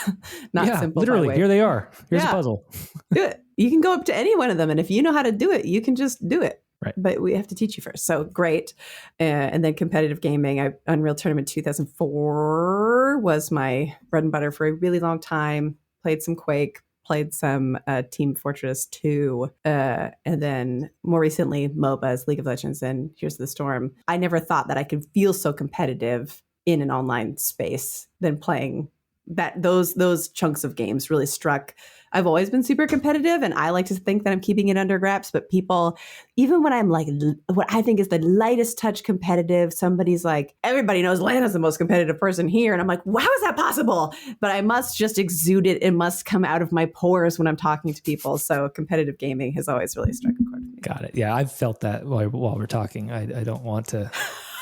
Not simple. Literally, here they are. Here's a puzzle. Do it. You can go up to any one of them. And if you know how to do it, you can just do it. Right. But we have to teach you first. So great. And then competitive gaming. Unreal Tournament 2004 was my bread and butter for a really long time. Played some Quake. Played some Team Fortress 2, and then more recently MOBAs, League of Legends, and Here's the Storm. I never thought that I could feel so competitive in an online space than playing that. Those chunks of games really struck. I've always been super competitive, and I like to think that I'm keeping it under wraps. But people, even when I'm what I think is the lightest touch competitive, somebody's everybody knows Lana's the most competitive person here. And I'm wow, is that possible? But I must just exude it. It must come out of my pores when I'm talking to people. So competitive gaming has always really struck a chord with me. Got it. Yeah, I've felt that while we're talking. I don't want to.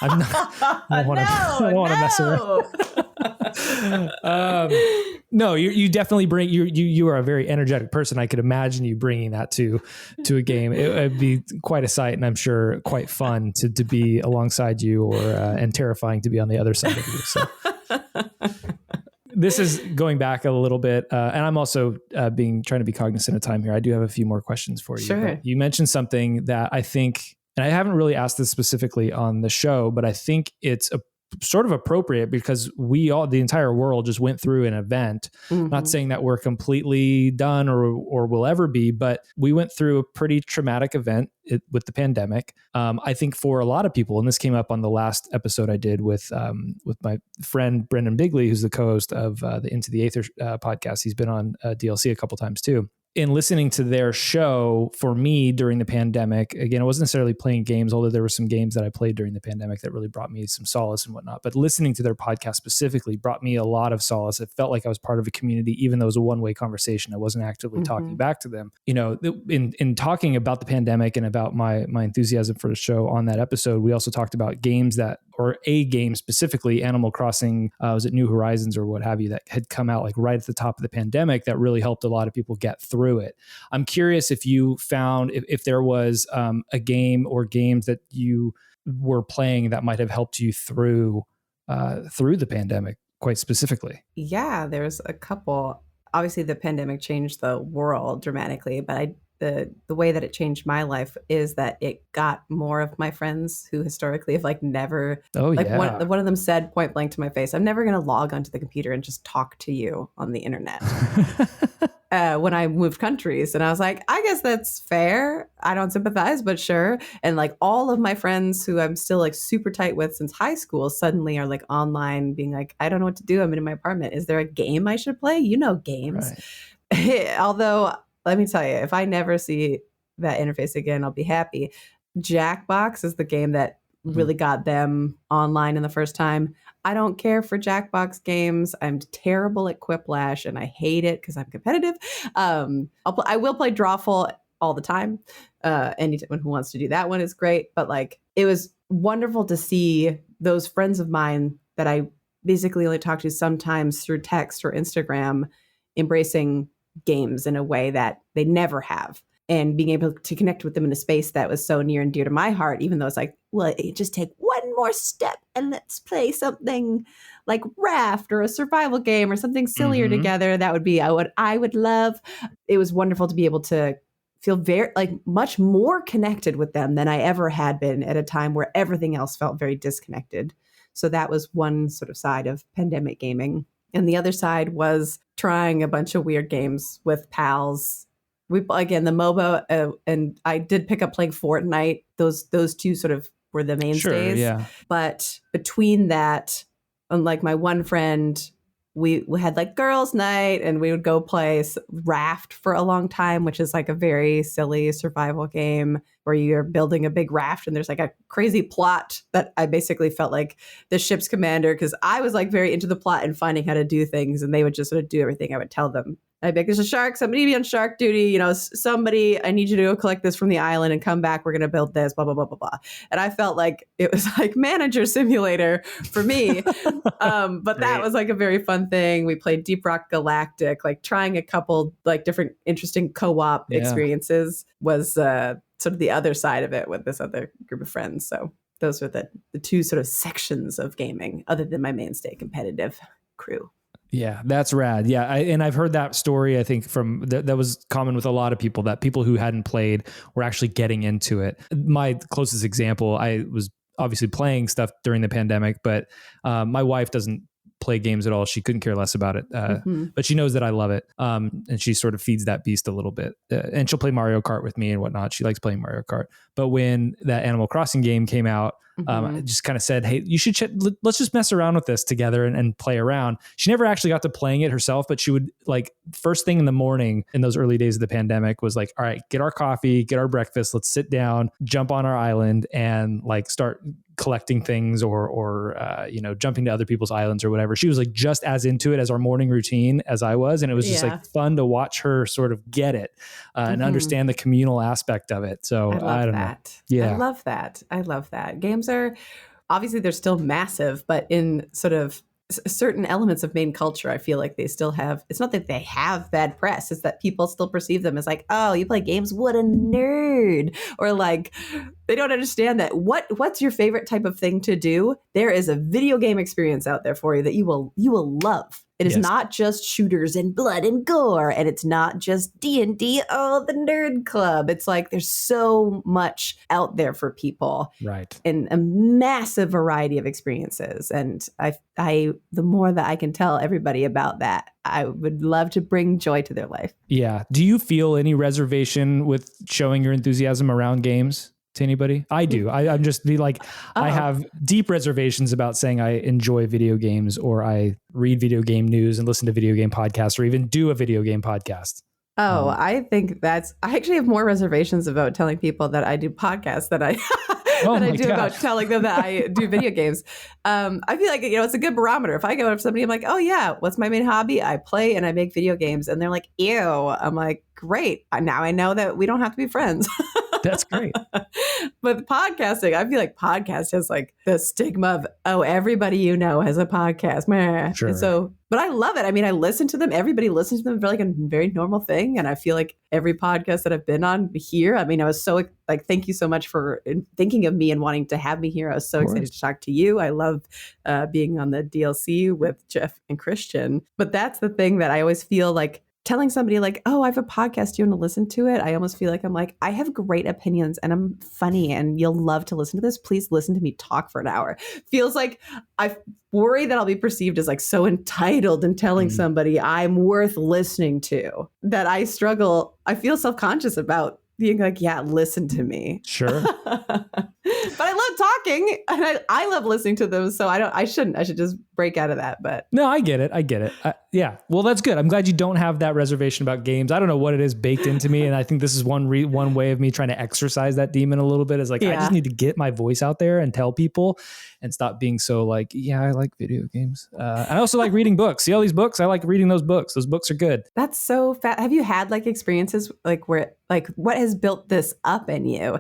I'm not. I don't want to mess around. No, you definitely bring you are a very energetic person. I could imagine you bringing that to a game. It'd be quite a sight, and I'm sure quite fun to be alongside you, and terrifying to be on the other side of you. So this is going back a little bit, and I'm also trying to be cognizant of time here. I do have a few more questions for you. Sure. But you mentioned something that I think, and I haven't really asked this specifically on the show, but I think it's a sort of appropriate because the entire world just went through an event. Mm-hmm. Not saying that we're completely done or will ever be, but we went through a pretty traumatic event with the pandemic. I think for a lot of people, and this came up on the last episode I did with my friend Brendan Bigley, who's the co-host of the Into the Aether podcast. He's been on DLC a couple times too. In listening to their show, for me during the pandemic, again, I wasn't necessarily playing games, although there were some games that I played during the pandemic that really brought me some solace and whatnot. But listening to their podcast specifically brought me a lot of solace. It felt like I was part of a community, even though it was a one-way conversation. I wasn't actively talking back to them. You know, in talking about the pandemic and about my enthusiasm for the show on that episode, we also talked about games or a game specifically, Animal Crossing, was it New Horizons or what have you, that had come out like right at the top of the pandemic that really helped a lot of people get through it. I'm curious if you found, if there was a game or games that you were playing that might have helped you through the pandemic quite specifically. Yeah, there's a couple. Obviously, the pandemic changed the world dramatically, but the way that it changed my life is that it got more of my friends who historically have like never, one of them said point blank to my face, I'm never going to log onto the computer and just talk to you on the internet. When I moved countries, and I was like, I guess that's fair. I don't sympathize, but sure. And like all of my friends who I'm still like super tight with since high school suddenly are like online being like, I don't know what to do. I'm in my apartment. Is there a game I should play? You know, games. Right. Although, let me tell you, if I never see that interface again, I'll be happy. Jackbox is the game that really got them online in the first time. I don't care for Jackbox games. I'm terrible at Quiplash, and I hate it because I'm competitive. I will play Drawful all the time. Anyone who wants to do that one is great. But like, it was wonderful to see those friends of mine that I basically only talk to sometimes through text or Instagram embracing games in a way that they never have, and being able to connect with them in a space that was so near and dear to my heart, even though it's like, well, just take one more step and let's play something like Raft or a survival game or something sillier together. That would be what I would love. It was wonderful to be able to feel very like much more connected with them than I ever had been at a time where everything else felt very disconnected. So that was one sort of side of pandemic gaming. And the other side was trying a bunch of weird games with pals. The MOBA, and I did pick up playing Fortnite. Those two sort of were the mainstays. Sure, yeah. But between that, unlike my one friend, we had like girls' night, and we would go play Raft for a long time, which is like a very silly survival game where you're building a big raft and there's like a crazy plot that I basically felt like the ship's commander, because I was like very into the plot and finding how to do things, and they would just sort of do everything I would tell them. I'd be like, there's a shark, somebody be on shark duty, you know, somebody, I need you to go collect this from the island and come back, we're going to build this, blah, blah, blah, blah, blah. And I felt like it was like manager simulator for me. But that was like a very fun thing. We played Deep Rock Galactic, like trying a couple like different interesting co-op experiences was sort of the other side of it with this other group of friends. So those were the two sort of sections of gaming other than my mainstay competitive crew. Yeah, that's rad. Yeah, and I've heard that story, I think, from that was common with a lot of people, that people who hadn't played were actually getting into it. My closest example, I was obviously playing stuff during the pandemic, but my wife doesn't play games at all. She couldn't care less about it, but she knows that I love it, and she sort of feeds that beast a little bit. And she'll play Mario Kart with me and whatnot. She likes playing Mario Kart. But when that Animal Crossing game came out, I just kind of said, hey, you should let's just mess around with this together and play around. She never actually got to playing it herself, but she would, like, first thing in the morning in those early days of the pandemic was like, all right, get our coffee, get our breakfast, let's sit down, jump on our island and like start collecting things or jumping to other people's islands or whatever. She was like just as into it as our morning routine as I was. And it was just like fun to watch her sort of get it and understand the communal aspect of it. So I don't know. Yeah. I love that. Games are obviously, they're still massive, but in sort of certain elements of main culture, I feel like they still have, it's not that they have bad press, it's that people still perceive them as like, oh, you play games, what a nerd. Or like, They don't understand that what's your favorite type of thing to do? There is a video game experience out there for you that you will love. It is not just shooters and blood and gore, and it's not just D&D, oh, the nerd club. It's like there's so much out there for people. Right. And a massive variety of experiences. And I the more that I can tell everybody about that, I would love to bring joy to their life. Yeah. Do you feel any reservation with showing your enthusiasm around games to anybody? I do. I'm just be like, I have deep reservations about saying I enjoy video games, or I read video game news and listen to video game podcasts, or even do a video game podcast. I think I actually have more reservations about telling people that I do podcasts than I about telling them that I do video games. I feel like, it's a good barometer. If I go up to somebody, I'm like, oh yeah, what's my main hobby? I play and I make video games. And they're like, ew. I'm like, great. Now I know that we don't have to be friends. That's great. But podcasting, I feel like podcast has like the stigma of, oh, everybody has a podcast. Meh. Sure. And so, but I love it. I mean, I listen to them. Everybody listens to them for like a very normal thing. And I feel like every podcast that I've been on here, I mean, I was so like, thank you so much for thinking of me and wanting to have me here. I was so excited to talk to you. I love being on the DLC with Jeff and Christian. But that's the thing that I always feel like, telling somebody like, oh, I have a podcast, do you want to listen to it? I almost feel like I'm like, I have great opinions and I'm funny and you'll love to listen to this. Please listen to me talk for an hour. Feels like I worry that I'll be perceived as like so entitled in telling somebody I'm worth listening to, that I struggle. I feel self-conscious about being like, yeah, listen to me. Sure. But I love talking and I love listening to them. So I should just break out of that. But no, I get it. Yeah. Well, that's good. I'm glad you don't have that reservation about games. I don't know what it is baked into me. And I think this is one way of me trying to exercise that demon a little bit, is like, I just need to get my voice out there and tell people and stop being so like, yeah, I like video games. I also like reading books. See all these books? I like reading those books. Those books are good. That's so fat. Have you had like experiences like where, like, what has built this up in you?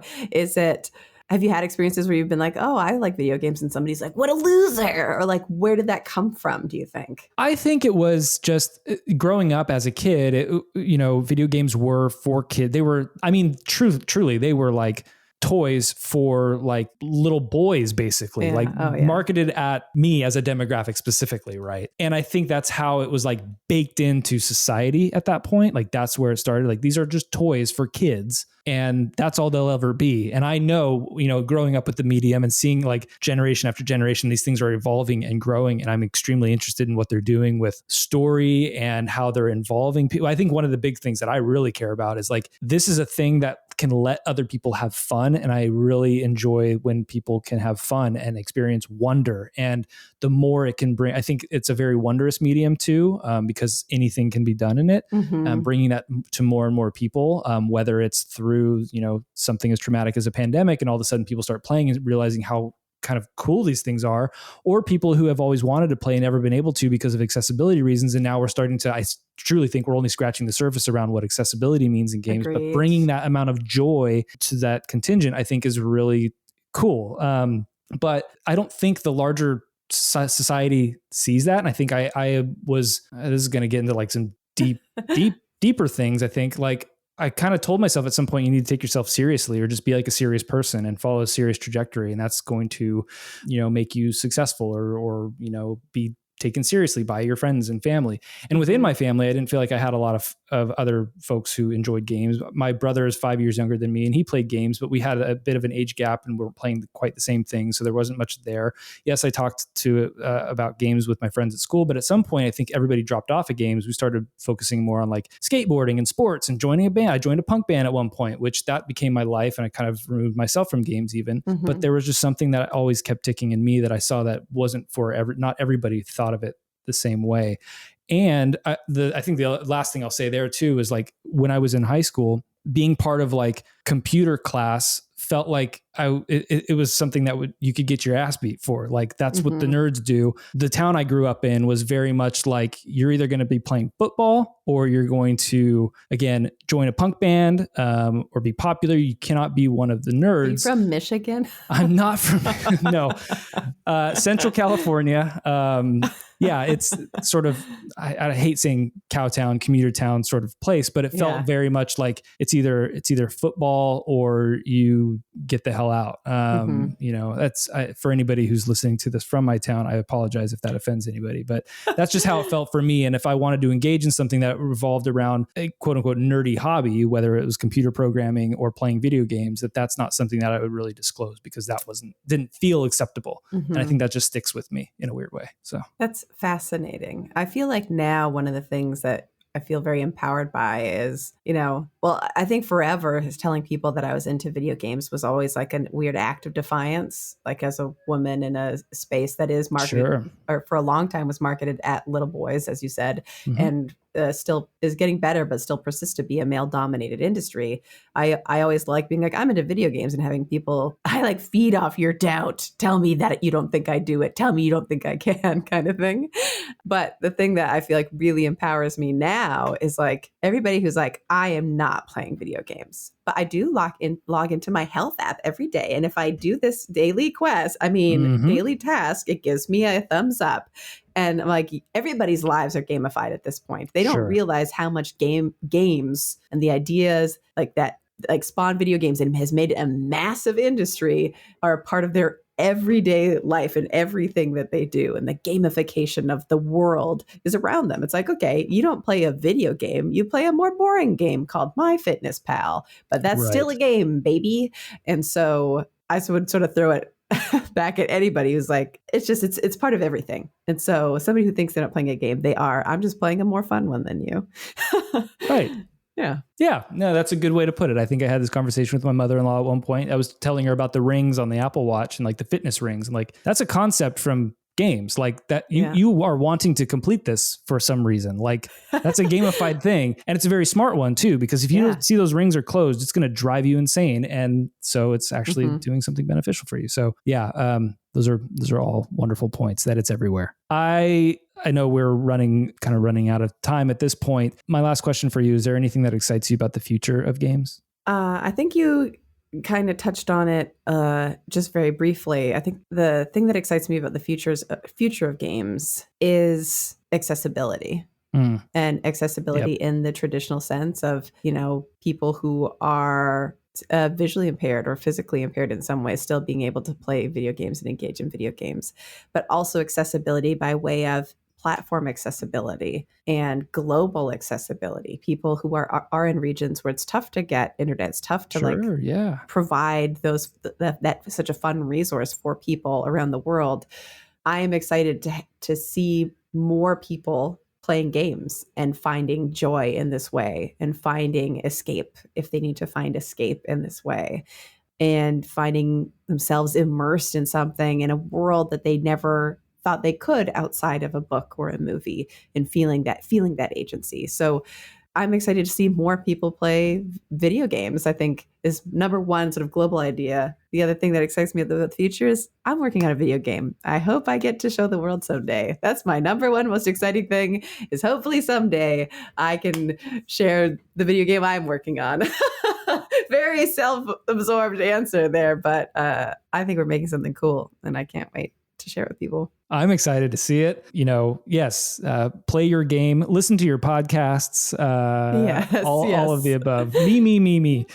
Have you had experiences where you've been like, oh, I like video games, and somebody's like, what a loser? Or like, where did that come from, do you think? I think it was just growing up as a kid, video games were for kids. They were, I mean, truly, they were like toys for like little boys, basically, marketed at me as a demographic specifically. Right. And I think that's how it was like baked into society at that point. Like that's where it started. Like these are just toys for kids. And that's all they'll ever be. And I know, growing up with the medium and seeing like generation after generation, these things are evolving and growing. And I'm extremely interested in what they're doing with story and how they're involving people. I think one of the big things that I really care about is like, this is a thing that can let other people have fun. And I really enjoy when people can have fun and experience wonder. And the more it can bring, I think it's a very wondrous medium too, because anything can be done in it. Bringing that to more and more people, whether it's through something as traumatic as a pandemic, and all of a sudden people start playing and realizing how kind of cool these things are, or people who have always wanted to play and never been able to because of accessibility reasons. And now we're starting to, I truly think we're only scratching the surface around what accessibility means in games. Agreed. But bringing that amount of joy to that contingent, I think is really cool. But I don't think the larger society sees that. And I think I was, this is going to get into like some deeper things. I think like, I kind of told myself at some point, you need to take yourself seriously, or just be like a serious person and follow a serious trajectory. And that's going to, make you successful or be taken seriously by your friends and family. And within my family, I didn't feel like I had a lot of other folks who enjoyed games. My brother is 5 years younger than me, and he played games, but we had a bit of an age gap and we were playing quite the same thing. So there wasn't much there. Yes, I talked about games with my friends at school, but at some point, I think everybody dropped off of games. We started focusing more on like skateboarding and sports and joining a band. I joined a punk band at one point, which that became my life. And I kind of removed myself from games even, but there was just something that always kept ticking in me that I saw that wasn't for not everybody thought of it the same way. And I think the last thing I'll say there too is like when I was in high school, being part of like computer class felt like it was something that you could get your ass beat for. Like that's what the nerds do. The town I grew up in was very much like you're either going to be playing football or you're going to, again, join a punk band or be popular. You cannot be one of the nerds. Are you from Michigan? I'm not from, no. Central California. yeah, it's sort of, I hate saying cowtown, commuter town sort of place, but it felt very much like it's either football or you get the hell out. You know, that's for anybody who's listening to this from my town, I apologize if that offends anybody, but that's just how it felt for me. And if I wanted to engage in something that revolved around a quote unquote nerdy hobby, whether it was computer programming or playing video games, that's not something that I would really disclose because that didn't feel acceptable. And I think that just sticks with me in a weird way. So that's fascinating. I feel like now one of the things that I feel very empowered by is, you know, well, I think forever is telling people that I was into video games was always like a weird act of defiance, like as a woman in a space that is marketed, or for a long time was marketed at little boys, as you said, and still is getting better, but still persists to be a male dominated industry. I always like being like, I'm into video games and having people, I like feed off your doubt. Tell me that you don't think I do it. Tell me you don't think I can, kind of thing. But the thing that I feel like really empowers me now is like everybody who's like, I am not playing video games, but I do log into my health app every day. And if I do this daily quest, daily task, it gives me a thumbs up. And like everybody's lives are gamified at this point. They don't realize how much games and the ideas like that, like Spawn video games and has made a massive industry are a part of their everyday life and everything that they do. And the gamification of the world is around them. It's like, okay, you don't play a video game, you play a more boring game called MyFitnessPal, but that's still a game, baby. And so I would sort of throw it back at anybody who's like, it's part of everything. And so somebody who thinks they're not playing a game, they are. I'm just playing a more fun one than you. Right. Yeah. Yeah. No, that's a good way to put it. I think I had this conversation with my mother-in-law at one point. I was telling her about the rings on the Apple Watch and like the fitness rings. And like, that's a concept from games like that. You are wanting to complete this for some reason. Like that's a gamified thing. And it's a very smart one too, because if you don't see those rings are closed, it's going to drive you insane. And so it's actually doing something beneficial for you. So yeah, those are all wonderful points that it's everywhere. I know we're running out of time at this point. My last question for you, is there anything that excites you about the future of games? I think you kind of touched on it just very briefly. I think the thing that excites me about the future of games is accessibility. And accessibility in the traditional sense of, you know, people who are visually impaired or physically impaired in some way still being able to play video games and engage in video games, but also accessibility by way of platform accessibility and global accessibility. People who are in regions where it's tough to get internet, it's tough to provide that such a fun resource for people around the world. I am excited to see more people playing games and finding joy in this way and finding escape if they need to find escape in this way and finding themselves immersed in something in a world that they never thought they could outside of a book or a movie and feeling that agency. So I'm excited to see more people play video games, I think is number one sort of global idea. The other thing that excites me about the future is I'm working on a video game. I hope I get to show the world someday. That's my number one most exciting thing, is hopefully someday I can share the video game I'm working on. Very self-absorbed answer there, but I think we're making something cool and I can't wait to share it with people. I'm excited to see it. You know, yes, play your game, listen to your podcasts, all of the above. Me.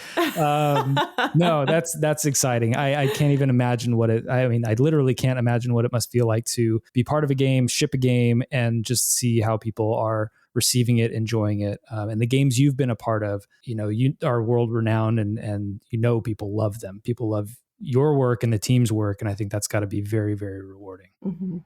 No, that's exciting. I can't even imagine I literally can't imagine what it must feel like to be part of a game, ship a game, and just see how people are receiving it, enjoying it. And the games you've been a part of, you know, you are world renowned and you know, people love them. People love your work and the team's work. And I think that's got to be very, very rewarding. Mm-hmm.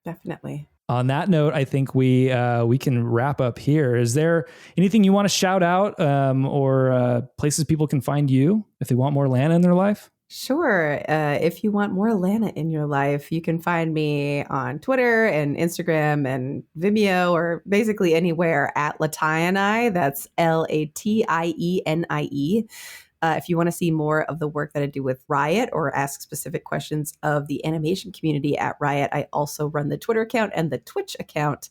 Definitely. On that note, I think we can wrap up here. Is there anything you want to shout out or places people can find you if they want more Lana in their life? Sure. If you want more Lana in your life, you can find me on Twitter and Instagram and Vimeo or basically anywhere at Latieni. That's Latienie. If you want to see more of the work that I do with Riot or ask specific questions of the animation community at Riot, I also run the Twitter account and the Twitch account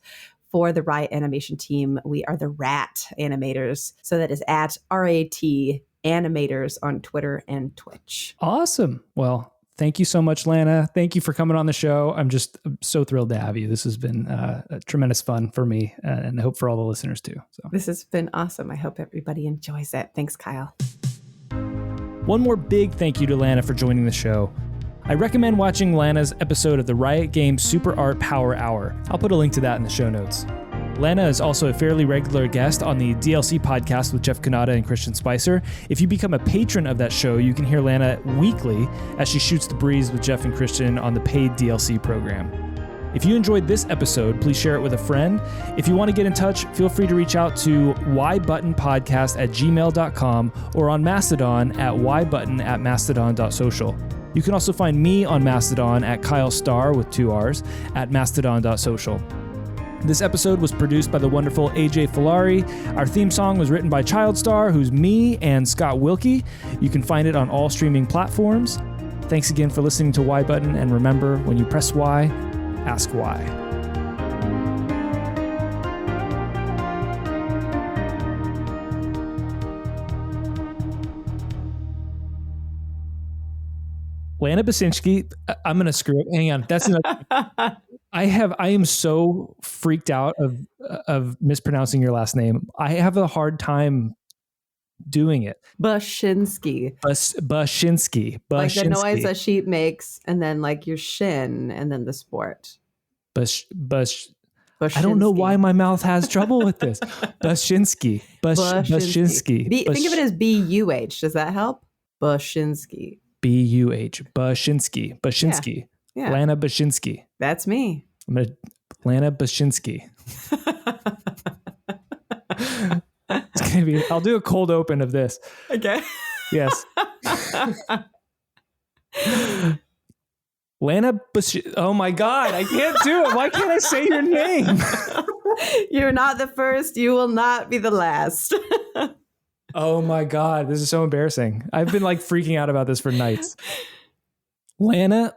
for the Riot animation team. We are the RAT animators. So that is at RAT animators on Twitter and Twitch. Awesome. Well, Thank you so much, Lana. Thank you for coming on the show. I'm just so thrilled to have you. This has been tremendous fun for me, and I hope for all the listeners too. So this has been awesome. I hope everybody enjoys it. Thanks, Kyle. One more big thank you to Lana for joining the show. I recommend watching Lana's episode of the Riot Games Super Art Power Hour. I'll put a link to that in the show notes. Lana is also a fairly regular guest on the DLC podcast with Jeff Kanata and Christian Spicer. If you become a patron of that show, you can hear Lana weekly as she shoots the breeze with Jeff and Christian on the paid DLC program. If you enjoyed this episode, please share it with a friend. If you want to get in touch, feel free to reach out to ybuttonpodcast@gmail.com or on Mastodon at ybutton@mastodon.social. You can also find me on Mastodon at Kyle Starr with 2 R's at mastodon.social. This episode was produced by the wonderful AJ Filari. Our theme song was written by Childstar, who's me and Scott Wilkie. You can find it on all streaming platforms. Thanks again for listening to Y Button, and remember, when you press Y, ask why. Lana Bachynski, I'm going to screw up. Hang on. That's another. I am so freaked out of mispronouncing your last name. I have a hard time doing it. Bachynski. Bachynski. Like the noise a sheep makes, and then like your shin, and then the sport. I don't know why my mouth has trouble with this. Bachynski. Bachynski. Think of it as B-U-H. Does that help? Bachynski. B-U-H. Bachynski. Yeah. Lana Bachynski. That's me. Lana Bachynski. It's gonna be. I'll do a cold open of this. Okay. Yes. Lana Oh my God, I can't do it. Why can't I say your name? You're not the first. You will not be the last. Oh my God, this is so embarrassing. I've been like freaking out about this for nights. Lana,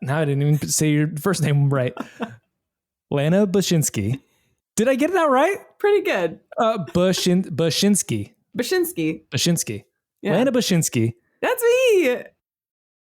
now I didn't even say your first name right. Lana Bachynski. Did I get that right? Pretty good. Bachynski. Bachynski. Bachynski. Yeah. Lana Bachynski. That's me.